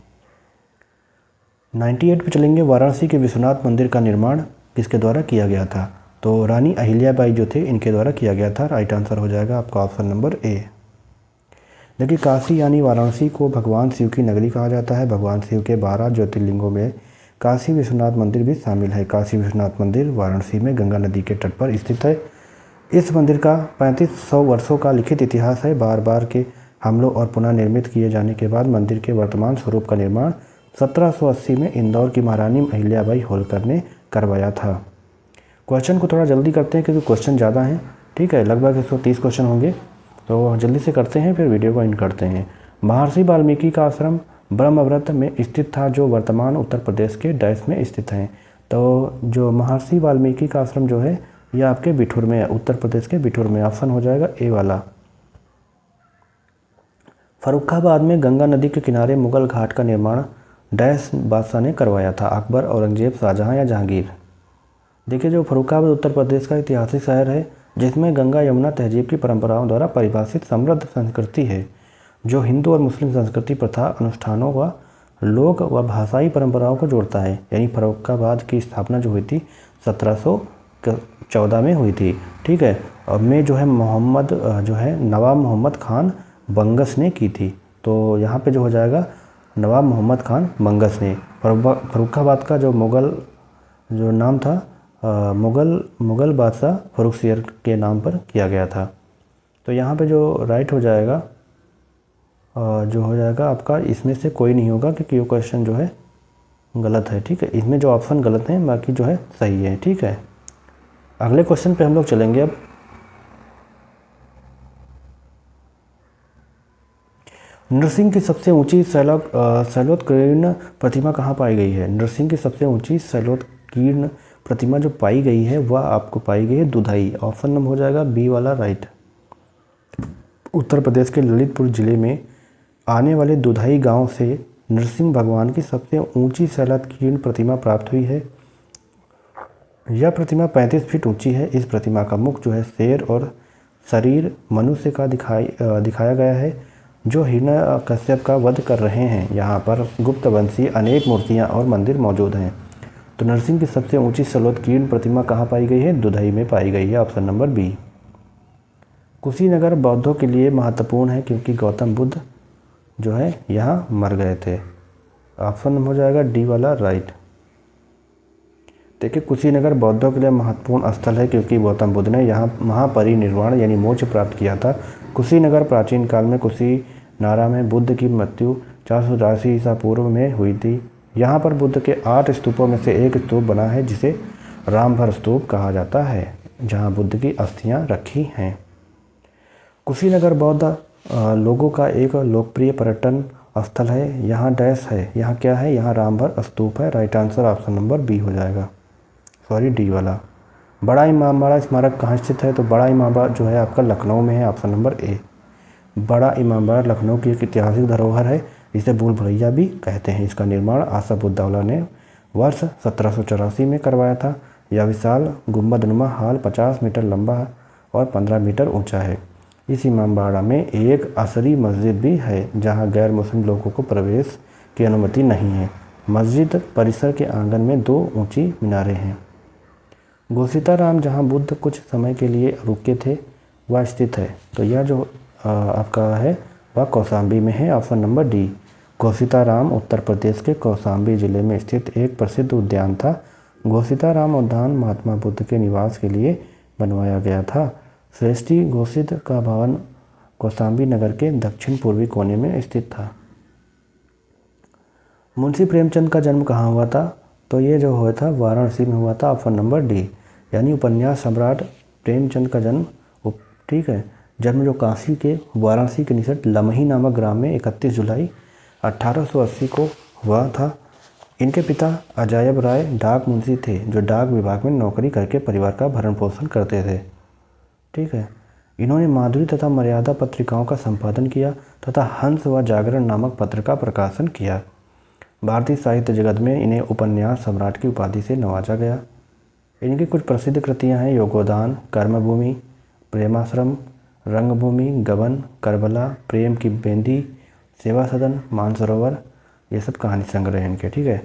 98 पे चलेंगे। वाराणसी के विश्वनाथ मंदिर का निर्माण किसके द्वारा किया गया था? तो रानी अहिल्याबाई जो थे इनके द्वारा किया गया था। राइट आंसर हो जाएगा आपका ऑप्शन नंबर ए। देखिए काशी यानी वाराणसी को भगवान शिव की नगरी कहा जाता है। भगवान शिव के 12 ज्योतिर्लिंगों में काशी विश्वनाथ मंदिर भी शामिल है। काशी विश्वनाथ मंदिर वाराणसी में गंगा नदी के तट पर स्थित है। इस मंदिर का 3500 वर्षों का लिखित इतिहास है। बार बार के हमलों और पुनः निर्मित किए जाने के बाद मंदिर के वर्तमान स्वरूप का निर्माण 1780 में इंदौर की महारानी अहिल्याबाई होलकर ने करवाया था। क्वेश्चन को थोड़ा जल्दी करते हैं क्योंकि क्वेश्चन ज़्यादा हैं। ठीक है, लगभग 130 क्वेश्चन होंगे, तो जल्दी से करते हैं फिर वीडियो को एंड करते हैं। महर्षि वाल्मीकि का आश्रम ब्रह्मव्रत में स्थित था जो वर्तमान उत्तर प्रदेश के डैश में स्थित हैं। तो जो महर्षि वाल्मीकि का आश्रम जो है यह आपके बिठूर में है, उत्तर प्रदेश के बिठूर में। ऑप्शन हो जाएगा ए वाला। फर्रुखाबाद में गंगा नदी के किनारे मुगल घाट का निर्माण डैश बादशाह ने करवाया था? अकबर, औरंगजेब, शाहजहां या जहांगीर? देखिए जो फर्रुखाबाद उत्तर प्रदेश का ऐतिहासिक शहर है जिसमें गंगा यमुना तहजीब की परंपराओं द्वारा परिभाषित समृद्ध संस्कृति है, जो हिंदू और मुस्लिम संस्कृति, प्रथा, अनुष्ठानों व लोक व भाषाई परंपराओं को जोड़ता है। यानी फर्रुखाबाद की स्थापना जो हुई थी 1714 में हुई थी। ठीक है, और में जो है नवाब मोहम्मद खान बंगस ने की थी। तो यहाँ पे जो हो जाएगा नवाब मोहम्मद खान बंगस ने। फर्रुखाबाद का जो मुग़ल जो नाम था मुग़ल बादशाह फर्रुखसियर के नाम पर किया गया था। तो यहाँ पे जो राइट हो जाएगा जो हो जाएगा आपका, इसमें से कोई नहीं होगा क्योंकि ये क्वेश्चन जो है गलत है। ठीक है, इसमें जो ऑप्शन गलत हैं बाकी जो है सही है। ठीक है, अगले क्वेश्चन पे हम लोग चलेंगे अब। नरसिंह की सबसे ऊंची शैलोत्कीर्ण प्रतिमा कहाँ पाई गई है? नरसिंह की सबसे ऊंची शैलोत्कीर्ण प्रतिमा जो पाई गई है वह आपको पाई गई है दुधई। ऑप्शन नंबर हो जाएगा बी वाला राइट। उत्तर प्रदेश के ललितपुर जिले में आने वाले दुधई गांव से नरसिंह भगवान की सबसे ऊंची शैलोत्कीर्ण प्रतिमा प्राप्त हुई है। यह प्रतिमा 35 फीट ऊंची है। इस प्रतिमा का मुख जो है शेर और शरीर मनुष्य का दिखाया गया है जो हिरण्यकश्यप का वध कर रहे हैं। यहाँ पर गुप्त वंशीय अनेक मूर्तियाँ और मंदिर मौजूद हैं। तो नरसिंह की सबसे ऊंची शैलोत्कीर्ण प्रतिमा कहाँ पाई गई है? दुधई में पाई गई है। Option number B. कुशीनगर बौद्धों के लिए महत्वपूर्ण है क्योंकि गौतम बुद्ध जो है यहाँ मर गए थे। ऑप्शन हो जाएगा डी वाला राइट। देखिए कुशीनगर बौद्धों के लिए महत्वपूर्ण स्थल है क्योंकि गौतम बुद्ध ने यहाँ महापरिनिर्वाण यानी मोक्ष प्राप्त किया था। कुशीनगर प्राचीन काल में कुशीनारा में बुद्ध की मृत्यु 483 ईसा पूर्व में हुई थी। यहाँ पर बुद्ध के 8 स्तूपों में से एक स्तूप बना है जिसे रामभर स्तूप कहा जाता है, जहाँ बुद्ध की अस्थियाँ रखी हैं। कुशीनगर बौद्ध लोगों का एक लोकप्रिय पर्यटन स्थल है। यहाँ डैश है, यहाँ क्या है? यहाँ रामभर स्तूप है। Right answer option number B हो जाएगा, सॉरी डी वाला। बड़ा इमामबाड़ा स्मारक कहाँ स्थित है? तो बड़ा इमामबाड़ा जो है आपका लखनऊ में है। Option number A. बड़ा इमामबाड़ा लखनऊ की एक ऐतिहासिक धरोहर है, इसे भूल भुलैया भी कहते हैं। इसका निर्माण आसफउद्दौला ने वर्ष 1784 में करवाया था। यह विशाल गुंबदनुमा हाल 50 मीटर लंबा और 15 मीटर ऊंचा है। इस इमामबाड़ा में एक असरी मस्जिद भी है जहां गैर मुस्लिम लोगों को प्रवेश की अनुमति नहीं है। मस्जिद परिसर के आंगन में 2 ऊंची मीनारें हैं। घोसीताराम जहां बुद्ध कुछ समय के लिए रुके थे वह स्थित है। तो यह जो आपका है वह कौशाम्बी में है। Option number D. Ghositaram Uttar Pradesh के कौशाम्बी जिले में स्थित एक प्रसिद्ध उद्यान था। घोसीताराम उद्यान महात्मा बुद्ध के निवास के लिए बनवाया गया था। श्रेष्ठी घोषित का भवन कौशाम्बी नगर के दक्षिण पूर्वी कोने में स्थित था। मुंशी प्रेमचंद का जन्म कहाँ हुआ था? तो ये जो हुआ था वाराणसी में हुआ था। Option number D. यानी उपन्यास सम्राट प्रेमचंद का जन्म, ठीक है, जन्म जो काशी के वाराणसी के निकट लमही नामक ग्राम में 31 जुलाई 1880 को हुआ था। इनके पिता अजायब राय डाक मुंशी थे जो डाक विभाग में नौकरी करके परिवार का भरण पोषण करते थे। ठीक है, इन्होंने माधुरी तथा मर्यादा पत्रिकाओं का संपादन किया तथा हंस व जागरण नामक पत्र का प्रकाशन किया। भारतीय साहित्य जगत में इन्हें उपन्यास सम्राट की उपाधि से नवाजा गया। इनकी कुछ प्रसिद्ध कृतियां हैं योगोदान, कर्मभूमि, प्रेमाश्रम, रंगभूमि, गबन, करबला, प्रेम की बेंदी, सेवा सदन, मानसरोवर। ये सब कहानी संग्रह हैं इनके। ठीक है,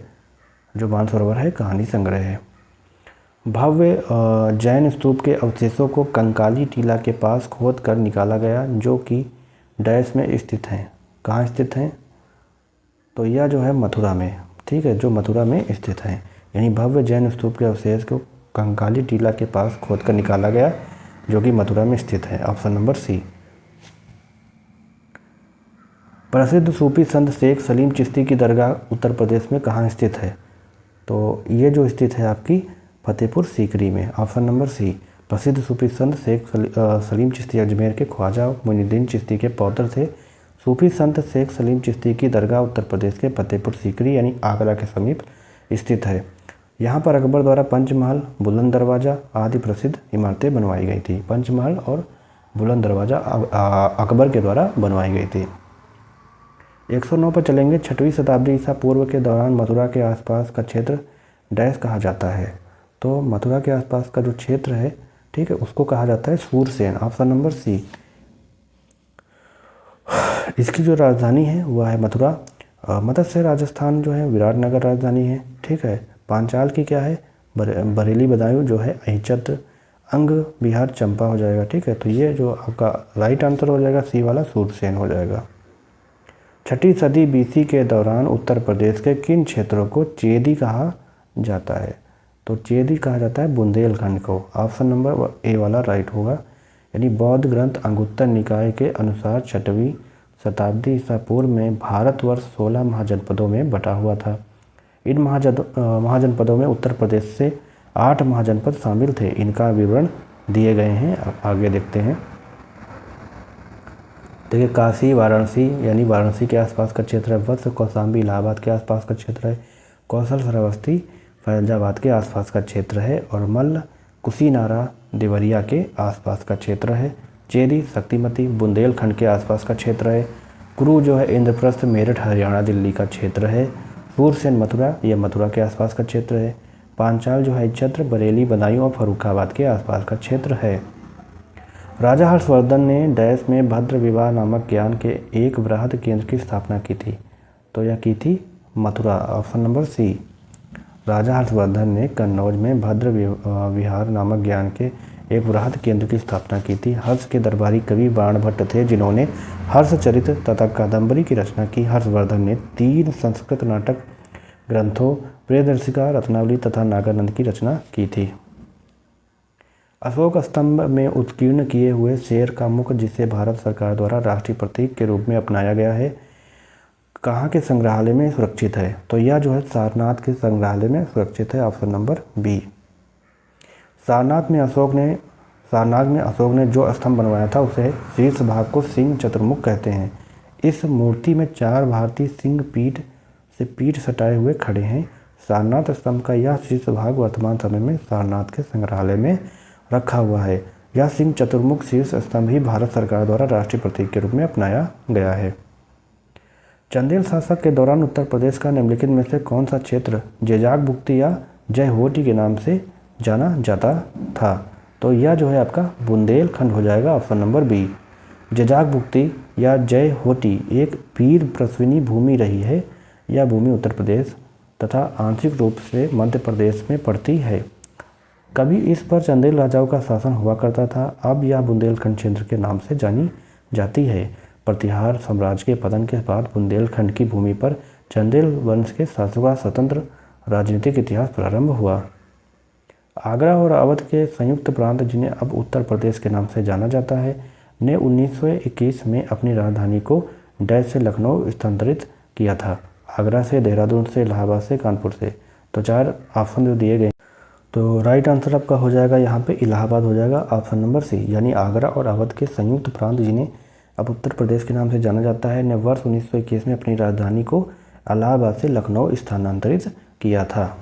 जो मानसरोवर है कहानी संग्रह है। भव्य जैन स्तूप के अवशेषों को कंकाली टीला के पास खोद कर निकाला गया जो कि डैश में स्थित हैं। कहाँ स्थित हैं? तो यह जो है मथुरा में, ठीक है, जो मथुरा में स्थित है। यानी भव्य जैन स्तूप के अवशेष को कंकाली टीला के पास खोद कर निकाला गया जो कि मथुरा में स्थित है। Option number C. प्रसिद्ध सूफी संत शेख सलीम चिश्ती की दरगाह उत्तर प्रदेश में कहाँ स्थित है? तो ये जो स्थित है आपकी फतेहपुर सीकरी में। Option number C. प्रसिद्ध सूफी संत शेख सलीम चिश्ती अजमेर के ख्वाजा मोइनुद्दीन चिश्ती के पौत्र थे। सूफी संत शेख सलीम चिश्ती की दरगाह उत्तर प्रदेश के फतेहपुर सीकरी यानी आगरा के समीप स्थित है। यहाँ पर अकबर द्वारा पंचमहल, बुलंद दरवाज़ा आदि प्रसिद्ध इमारतें बनवाई गई थी। पंचमहल और बुलंद दरवाज़ा अकबर के द्वारा बनवाई गई थी। 109 पर चलेंगे। 6वीं शताब्दी ईसा पूर्व के दौरान मथुरा के आसपास का क्षेत्र डैश कहा जाता है। तो मथुरा के आसपास का जो क्षेत्र है, ठीक है, उसको कहा जाता है सूरसेन। ऑप्शन नंबर सी। इसकी जो राजधानी है वह है मथुरा। मत्स्य राजस्थान जो है विराटनगर राजधानी है, ठीक है। पांचाल की क्या है, बरेली बदायूं जो है अहिचत्र। अंग बिहार चंपा हो जाएगा, ठीक है। तो ये जो आपका राइट आंसर हो जाएगा सी वाला सूरसेन हो जाएगा। 6ठी सदी बीसी के दौरान उत्तर प्रदेश के किन क्षेत्रों को चेदी कहा जाता है? तो चेदी कहा जाता है बुंदेलखंड को। ऑप्शन नंबर ए वाला राइट होगा। यानी बौद्ध ग्रंथ अंगुत्तर निकाय के अनुसार 6वीं शताब्दी ईसा पूर्व में भारतवर्ष 16 महाजनपदों में बटा हुआ था। इन महाजनपदों में उत्तर प्रदेश से 8 महाजनपद शामिल थे। इनका विवरण दिए गए हैं, अब आगे देखते हैं। देखिए, काशी वाराणसी यानी वाराणसी के आसपास का क्षेत्र है। वत्स कौशाम्बी इलाहाबाद के आसपास का क्षेत्र है। कौशल श्रावस्ती फैजाबाद के आसपास का क्षेत्र है। और मल्ल कुशीनारा देवरिया के आसपास का क्षेत्र है। चेदी शक्तिमती बुंदेलखंड के आसपास का क्षेत्र है। कुरु जो है इंद्रप्रस्थ मेरठ हरियाणा दिल्ली का क्षेत्र है। सूरसेन मथुरा, यह मथुरा के आसपास का क्षेत्र है। पांचाल जो है छत्र बरेली बदायूं और फर्रुखाबाद के आसपास का क्षेत्र है। राजा हर्षवर्धन ने डैश में भद्र विवाह नामक ज्ञान के एक वृहद केंद्र की स्थापना की थी। तो यह की थी Mathura. Option number C. Raja Harshavardhan ने कन्नौज में भद्र विहार नामक ज्ञान के एक वृहद केंद्र की स्थापना की थी। हर्ष के दरबारी कवि बाणभट्ट थे जिन्होंने हर्षचरित तथा कादंबरी की रचना की। हर्षवर्धन ने 3 संस्कृत नाटक ग्रंथों प्रियदर्शिका, रत्नावली तथा नागानंद की रचना की थी। अशोक स्तंभ में उत्कीर्ण किए हुए शेर का मुख, जिसे भारत सरकार द्वारा राष्ट्रीय प्रतीक के रूप में अपनाया गया है, कहाँ के संग्रहालय में सुरक्षित है? तो यह जो है सारनाथ के संग्रहालय में सुरक्षित है। Option number B. सारनाथ में अशोक ने जो स्तंभ बनवाया था उसे शीर्ष भाग को सिंह चतुर्मुख कहते हैं। इस मूर्ति में 4 भारतीय सिंह पीठ से पीठ सटाए हुए खड़े हैं। सारनाथ स्तंभ का यह शीर्ष भाग वर्तमान समय में सारनाथ के संग्रहालय में रखा हुआ है। यह सिंह चतुर्मुख शीर्ष स्तंभ ही भारत सरकार द्वारा राष्ट्रीय प्रतीक के रूप में अपनाया गया है। चंदेल शासक के दौरान उत्तर प्रदेश का निम्नलिखित में से कौन सा क्षेत्र जेजाग भुक्ति या जय होटी के नाम से जाना जाता था? तो यह जो है आपका बुंदेलखंड हो जाएगा। Option number B. Jejakabhukti या जय होटी एक वीर प्रसविनी भूमि रही है। यह भूमि उत्तर प्रदेश तथा आंशिक रूप से मध्य प्रदेश में पड़ती है। कभी इस पर चंदेल राजाओं का शासन हुआ करता था। अब यह बुंदेलखंड क्षेत्र के नाम से जानी जाती है। प्रतिहार साम्राज्य के पतन के बाद बुंदेलखंड की भूमि पर चंदेल वंश के शासकों का स्वतंत्र राजनीतिक इतिहास प्रारंभ हुआ। आगरा और अवध के संयुक्त प्रांत, जिन्हें अब उत्तर प्रदेश के नाम से जाना जाता है, ने 1921 में अपनी राजधानी को डैश से लखनऊ स्थानांतरित किया था। आगरा से, देहरादून से, इलाहाबाद से, कानपुर से। तो 4 ऑप्शन जो दिए गए, तो राइट आंसर आपका हो जाएगा यहाँ पे इलाहाबाद हो जाएगा। Option number C. यानी आगरा और अवध के संयुक्त प्रांत, जिन्हें अब उत्तर प्रदेश के नाम से जाना जाता है, ने वर्ष 1921 में अपनी राजधानी को इलाहाबाद से लखनऊ स्थानांतरित किया था।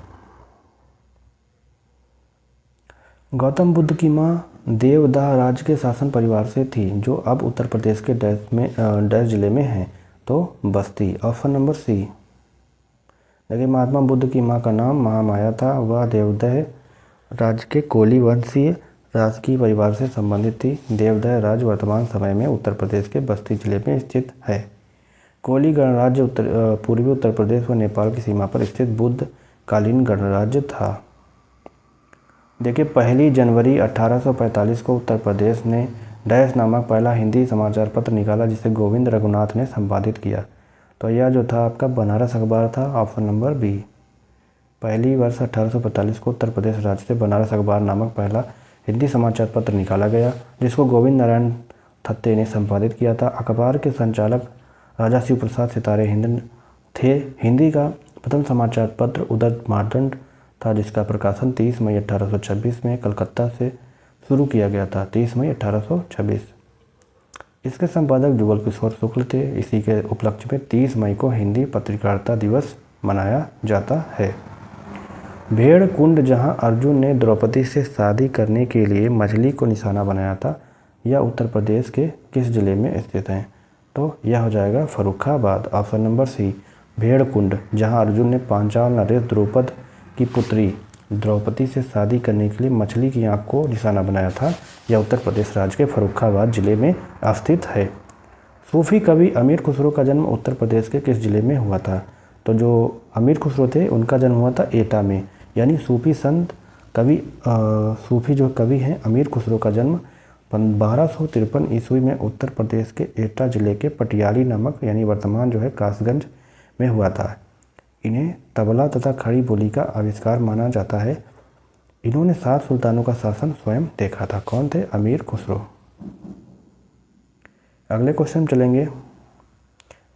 गौतम बुद्ध की माँ देवदाह राज्य के शासन परिवार से थी, जो अब उत्तर प्रदेश के डैश जिले में है। तो बस्ती। Option number C. देखिए, महात्मा बुद्ध की माँ का नाम महामाया था। वह देवदाह राज्य के कोली वंशीय राजकीय परिवार से संबंधित थी। देवदाह राज्य वर्तमान समय में उत्तर प्रदेश के बस्ती जिले में स्थित है। कोली गणराज्य पूर्वी उत्तर प्रदेश व नेपाल की सीमा पर स्थित बुद्ध कालीन गणराज्य था। देखिए, 1 जनवरी 1845 को उत्तर प्रदेश ने डैश नामक पहला हिंदी समाचार पत्र निकाला, जिसे गोविंद रघुनाथ ने संपादित किया। तो यह जो था आपका बनारस अखबार था। Option number B. पहली वर्ष 1845 को उत्तर प्रदेश राज्य से बनारस अखबार नामक पहला हिंदी समाचार पत्र निकाला गया, जिसको गोविंद नारायण थत्ते ने संपादित किया था। अखबार के संचालक राजा शिव प्रसाद सितारे हिंद थे। हिंदी का प्रथम समाचार पत्र उदत मार्तंड था, जिसका प्रकाशन 30 मई 1826 में कलकत्ता से शुरू किया गया था। 30 मई 1826। इसके संपादक जुगल किशोर शुक्ल थे। इसी के उपलक्ष्य में 30 मई को हिंदी पत्रकारिता दिवस मनाया जाता है। भेड़ कुंड, जहां अर्जुन ने द्रौपदी से शादी करने के लिए मछली को निशाना बनाया था, यह उत्तर प्रदेश के किस जिले में स्थित है? तो यह हो जाएगा फर्रुखाबाद। ऑप्शन नंबर सी। भेड़ कुंड, जहां अर्जुन ने पांचाल नरेश द्रौपद की पुत्री द्रौपदी से शादी करने के लिए मछली की आंख को निशाना बनाया था? यह उत्तर प्रदेश राज्य के फर्रुखाबाद जिले में स्थित है। सूफी कवि अमीर खुसरो का जन्म उत्तर प्रदेश के किस जिले में हुआ था? तो जो अमीर खुसरो थे उनका जन्म हुआ था एटा में। यानी सूफी संत कवि सूफी जो कवि हैं अमीर खुसरो का जन्म 1253 ईस्वी में उत्तर प्रदेश के एटा जिले के पटियाली नामक यानी वर्तमान जो है कासगंज में हुआ था। इन्हें तबला तथा खड़ी बोली का आविष्कार माना जाता है। इन्होंने 7 सुल्तानों का शासन स्वयं देखा था। कौन थे? अमीर खुसरो। अगले क्वेश्चन चलेंगे।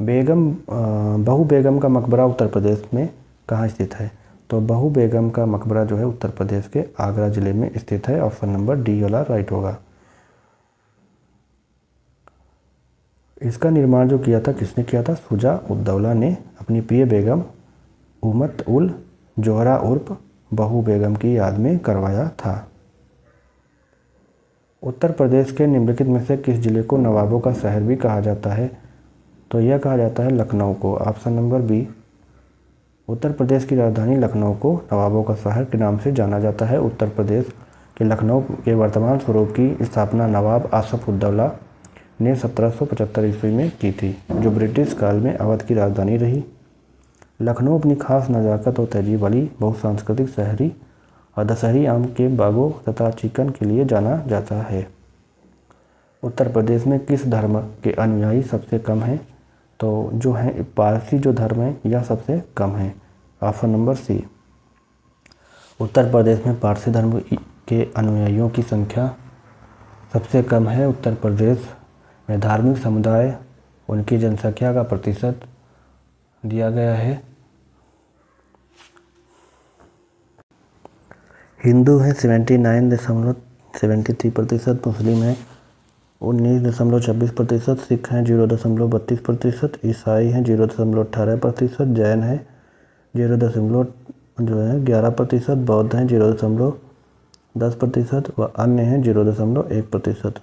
बहू बेगम का मकबरा उत्तर प्रदेश में कहाँ स्थित है? तो बहू बेगम का मकबरा जो है उत्तर प्रदेश के आगरा जिले में स्थित है। ऑप्शन नंबर डी वाला राइट होगा। इसका निर्माण जो किया था किसने किया था? शुजा उद्दौला ने अपनी प्रिय बेगम उमत उल जोहरा उर्फ बहू बेगम की याद में करवाया था। उत्तर प्रदेश के निम्नलिखित में से किस जिले को नवाबों का शहर भी कहा जाता है? तो यह कहा जाता है लखनऊ को। Option number B. Uttar Pradesh की राजधानी लखनऊ को नवाबों का शहर के नाम से जाना जाता है। उत्तर प्रदेश के लखनऊ के वर्तमान स्वरूप की स्थापना नवाब आसफ उद्दौला ने 1775 ईस्वी में की थी, जो ब्रिटिश काल में अवध की राजधानी रही। लखनऊ अपनी खास नज़ाकत और तहजीब वाली बहुसांस्कृतिक शहरी और दशहरी आम के बागों तथा चिकन के लिए जाना जाता है। उत्तर प्रदेश में किस धर्म के अनुयायी सबसे कम हैं? तो जो है पारसी जो धर्म है यह सबसे कम है। ऑप्शन नंबर सी। उत्तर प्रदेश में पारसी धर्म के अनुयायियों की संख्या सबसे कम है। उत्तर प्रदेश में धार्मिक समुदाय उनकी जनसंख्या का प्रतिशत दिया गया है। हिंदू है 79.73%, मुस्लिम है 19.26%, सिख हैं 0.32%, ईसाई हैं 0.18%, जैन है 0.11%, बौद्ध हैं 0.10% व अन्य हैं 0.1%।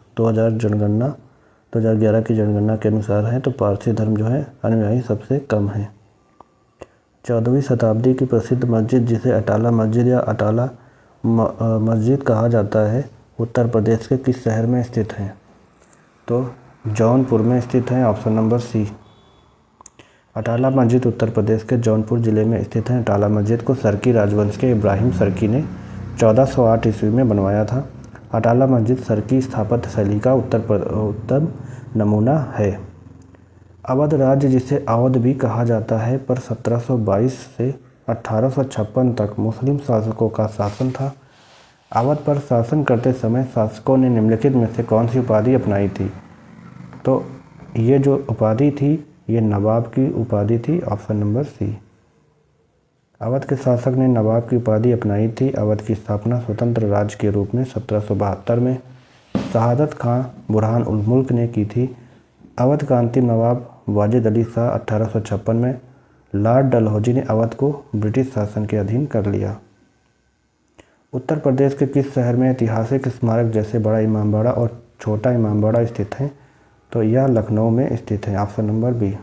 2011 की जनगणना के अनुसार है तो पारसी धर्म जो है अनुयायी सबसे कम है। 14वीं शताब्दी की प्रसिद्ध मस्जिद जिसे अटाला मस्जिद या अटाला मस्जिद कहा जाता है उत्तर प्रदेश के किस शहर में स्थित है? तो जौनपुर में स्थित है। ऑप्शन नंबर सी। अटाला मस्जिद उत्तर प्रदेश के जौनपुर जिले में स्थित है। अटाला मस्जिद को सरकी राजवंश के इब्राहिम सरकी ने 1408 ईस्वी में बनवाया था। अटाला मस्जिद सरकी स्थापत्य शैली का उत्तम नमूना है। अवध राज्य जिसे अवध भी कहा जाता है पर 1722 से 1856 तक मुस्लिम शासकों का शासन था। अवध पर शासन करते समय शासकों ने निम्नलिखित में से कौन सी उपाधि अपनाई थी? तो ये जो उपाधि थी ये नवाब की उपाधि थी। ऑप्शन नंबर सी। अवध के शासक ने नवाब की उपाधि अपनाई थी। अवध की स्थापना स्वतंत्र राज्य के रूप में 1772 में शहादत खां बुरहान उल मुल्क ने की थी। अवध का अंतिम नवाब वाजिद अली शाह 1856 में लॉर्ड डलहौजी ने अवध को ब्रिटिश शासन के अधीन कर लिया। उत्तर प्रदेश के किस शहर में ऐतिहासिक स्मारक जैसे बड़ा इमामबाड़ा और छोटा इमामबाड़ा स्थित हैं? तो यह लखनऊ में स्थित है। Option number B.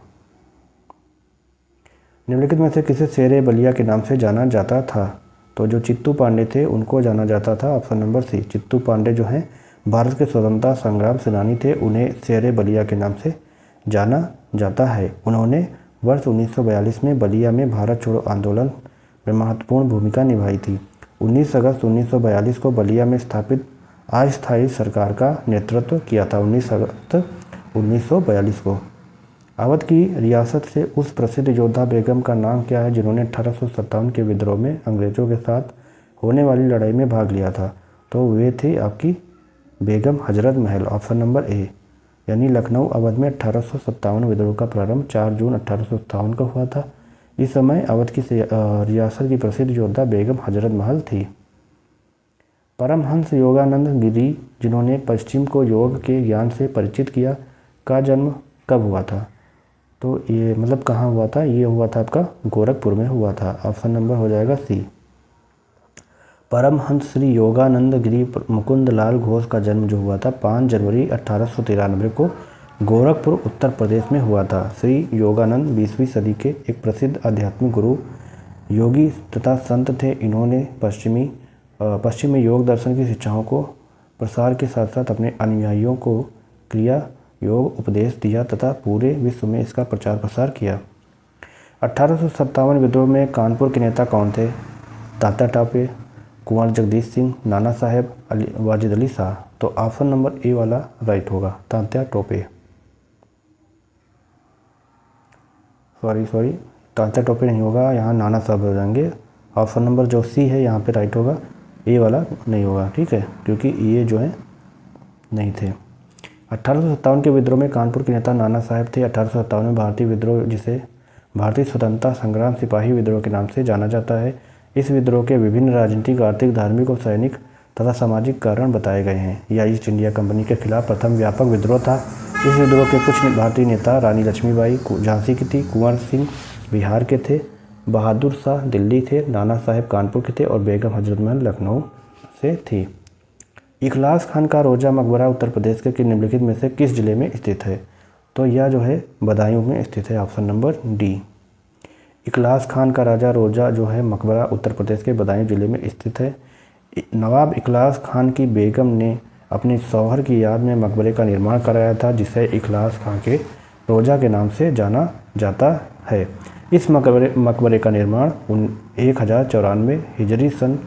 निम्नलिखित में से किसे शेरे बलिया के नाम से जाना जाता था? तो जो चित्तू पांडे थे उनको जाना जाता था। Option number C. Chittu Pande जो हैं भारत के स्वतंत्रता संग्राम सेनानी थे, उन्हें शेरे बलिया के नाम से जाना जाता है। उन्होंने वर्ष 1942 में बलिया में भारत छोड़ो आंदोलन में महत्वपूर्ण भूमिका निभाई थी। 19 अगस्त 1942 को बलिया में स्थापित अस्थायी सरकार का नेतृत्व किया था। 19 अगस्त 1942 को। अवध की रियासत से उस प्रसिद्ध योद्धा बेगम का नाम क्या है जिन्होंने 1857 के विद्रोह में अंग्रेजों के साथ होने वाली लड़ाई में भाग लिया था? तो वे थे आपकी Begum Hazrat Mahal. Option number A. यानी लखनऊ अवध में 1857 विद्रोह का प्रारंभ 4 जून 1857 को हुआ था। इस समय अवध की रियासत की प्रसिद्ध योद्धा बेगम हजरत महल थी। परमहंस योगानंद गिरी जिन्होंने पश्चिम को योग के ज्ञान से परिचित किया का जन्म कब हुआ था? तो ये मतलब कहाँ हुआ था? ये हुआ था आपका गोरखपुर में हुआ था। ऑप्शन नंबर हो जाएगा सी। परमहंस श्री योगानंद गिरी मुकुंद लाल घोष का जन्म जो हुआ था 5 जनवरी 1893 को गोरखपुर उत्तर प्रदेश में हुआ था। श्री योगानंद 20वीं सदी के एक प्रसिद्ध आध्यात्मिक गुरु योगी तथा संत थे। इन्होंने पश्चिम में योग दर्शन की शिक्षाओं को प्रसार के साथ साथ अपने अनुयायियों को क्रिया योग उपदेश दिया तथा पूरे विश्व में इसका प्रचार प्रसार किया। 1857 विद्रोह में कानपुर के नेता कौन थे? तात्या टोपे, कुंवर जगदीश सिंह, नाना साहेब, वाजिद अली शाह। तो ऑप्शन नंबर ए वाला राइट होगा, तात्या टोपे। सॉरी तात्या टोपे नहीं होगा, यहाँ नाना साहब हो जाएंगे। ऑप्शन नंबर जो सी है यहाँ पे राइट होगा, ए वाला नहीं होगा, ठीक है, क्योंकि ये जो है नहीं थे। 1857 के विद्रोह में कानपुर के नेता नाना साहेब थे। 1857 में भारतीय विद्रोह, जिसे भारतीय स्वतंत्रता संग्राम सिपाही विद्रोह के नाम से जाना जाता है। इस विद्रोह के विभिन्न राजनीतिक, आर्थिक, धार्मिक और सैनिक तथा सामाजिक कारण बताए गए हैं। यह ईस्ट इंडिया कंपनी के खिलाफ प्रथम व्यापक विद्रोह था। इस विद्रोह के कुछ भारतीय नेता रानी लक्ष्मीबाई झांसी की थी, कुंवर सिंह बिहार के थे, बहादुर शाह दिल्ली थे, नाना साहेब कानपुर के थे और बेगम हजरत महल लखनऊ से थी। इखलास खान का रोजा मकबरा उत्तर प्रदेश के निम्नलिखित में से किस जिले में स्थित है? तो यह जो है बदायूं में स्थित है, ऑप्शन नंबर डी। इखलास खान का राजा रोजा जो है मकबरा उत्तर प्रदेश के बदायूं जिले में स्थित है। नवाब इखलास खान की बेगम ने अपने शौहर की याद में मकबरे का निर्माण कराया था, जिसे इखलास खान के रोजा के नाम से जाना जाता है। इस मकबरे का निर्माण 1094 हिजरी सन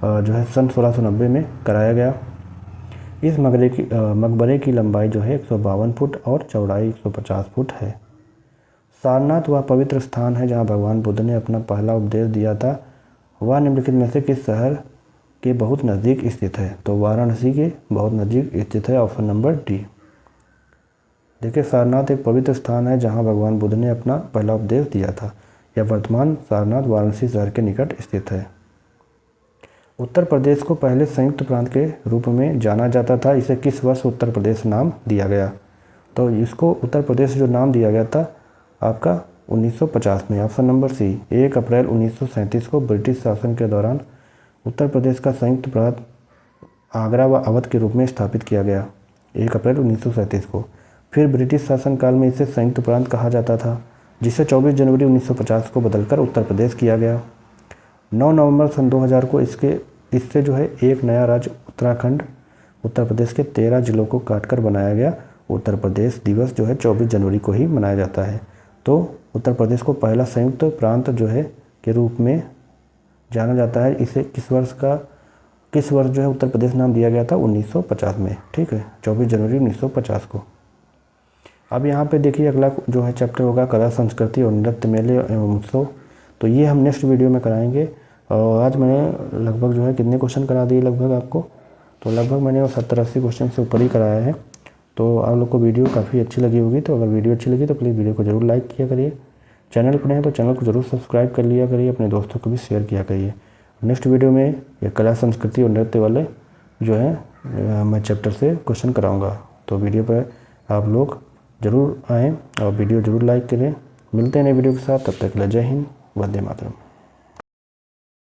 1690 में कराया गया। इस मकबरे की लंबाई जो है 152 फुट और चौड़ाई 150 फुट है। सारनाथ वह पवित्र स्थान है जहाँ भगवान बुद्ध ने अपना पहला उपदेश दिया था। वह निम्नलिखित में से किस शहर के बहुत नज़दीक स्थित है? तो वाराणसी के बहुत नज़दीक स्थित है, ऑप्शन नंबर डी। देखिए, सारनाथ एक पवित्र स्थान है जहाँ भगवान बुद्ध ने अपना पहला उपदेश दिया था। यह वर्तमान सारनाथ वाराणसी शहर के निकट स्थित है। उत्तर प्रदेश को पहले संयुक्त प्रांत के रूप में जाना जाता था। इसे किस वर्ष उत्तर प्रदेश नाम दिया गया? तो इसको उत्तर प्रदेश जो नाम दिया गया था आपका 1950 में, ऑप्शन नंबर सी। 1 अप्रैल 1937 को ब्रिटिश शासन के दौरान उत्तर प्रदेश का संयुक्त प्रांत आगरा व अवध के रूप में स्थापित किया गया, 1 अप्रैल 1937 को। फिर ब्रिटिश शासनकाल में इसे संयुक्त प्रांत कहा जाता था, जिसे 24 जनवरी 1950 को बदलकर उत्तर प्रदेश किया गया। 9 नवंबर सन 2000 को इससे जो है एक नया राज्य उत्तराखंड उत्तर प्रदेश के 13 जिलों को काटकर बनाया गया। उत्तर प्रदेश दिवस जो है 24 जनवरी को ही मनाया जाता है। तो उत्तर प्रदेश को पहला संयुक्त प्रांत जो है के रूप में जाना जाता है। इसे किस वर्ष जो है उत्तर प्रदेश नाम दिया गया था? 1950 में, ठीक है, 24 जनवरी 1950 को। अब यहाँ पे देखिए अगला जो है चैप्टर होगा कला, संस्कृति और नृत्य, मेले एवं उत्सव। तो ये हम नेक्स्ट वीडियो में कराएंगे। और आज मैंने लगभग जो है कितने क्वेश्चन करा दिए लगभग आपको? तो लगभग मैंने 70-80 क्वेश्चन से ऊपर ही कराया है। तो आप लोग को वीडियो काफ़ी अच्छी लगी होगी। तो अगर वीडियो अच्छी लगी तो प्लीज़ वीडियो को ज़रूर लाइक किया करिए। चैनल पर हैं तो चैनल को ज़रूर सब्सक्राइब कर लिया करिए, अपने दोस्तों को भी शेयर किया करिए। नेक्स्ट वीडियो में ये कला, संस्कृति और नृत्य वाले जो है मैं चैप्टर से क्वेश्चन कराऊँगा। तो वीडियो पर आप लोग ज़रूर आएँ और वीडियो ज़रूर लाइक करें। मिलते हैं नए वीडियो के साथ, तब तक के लिए जय हिंद, वंदे मातरम।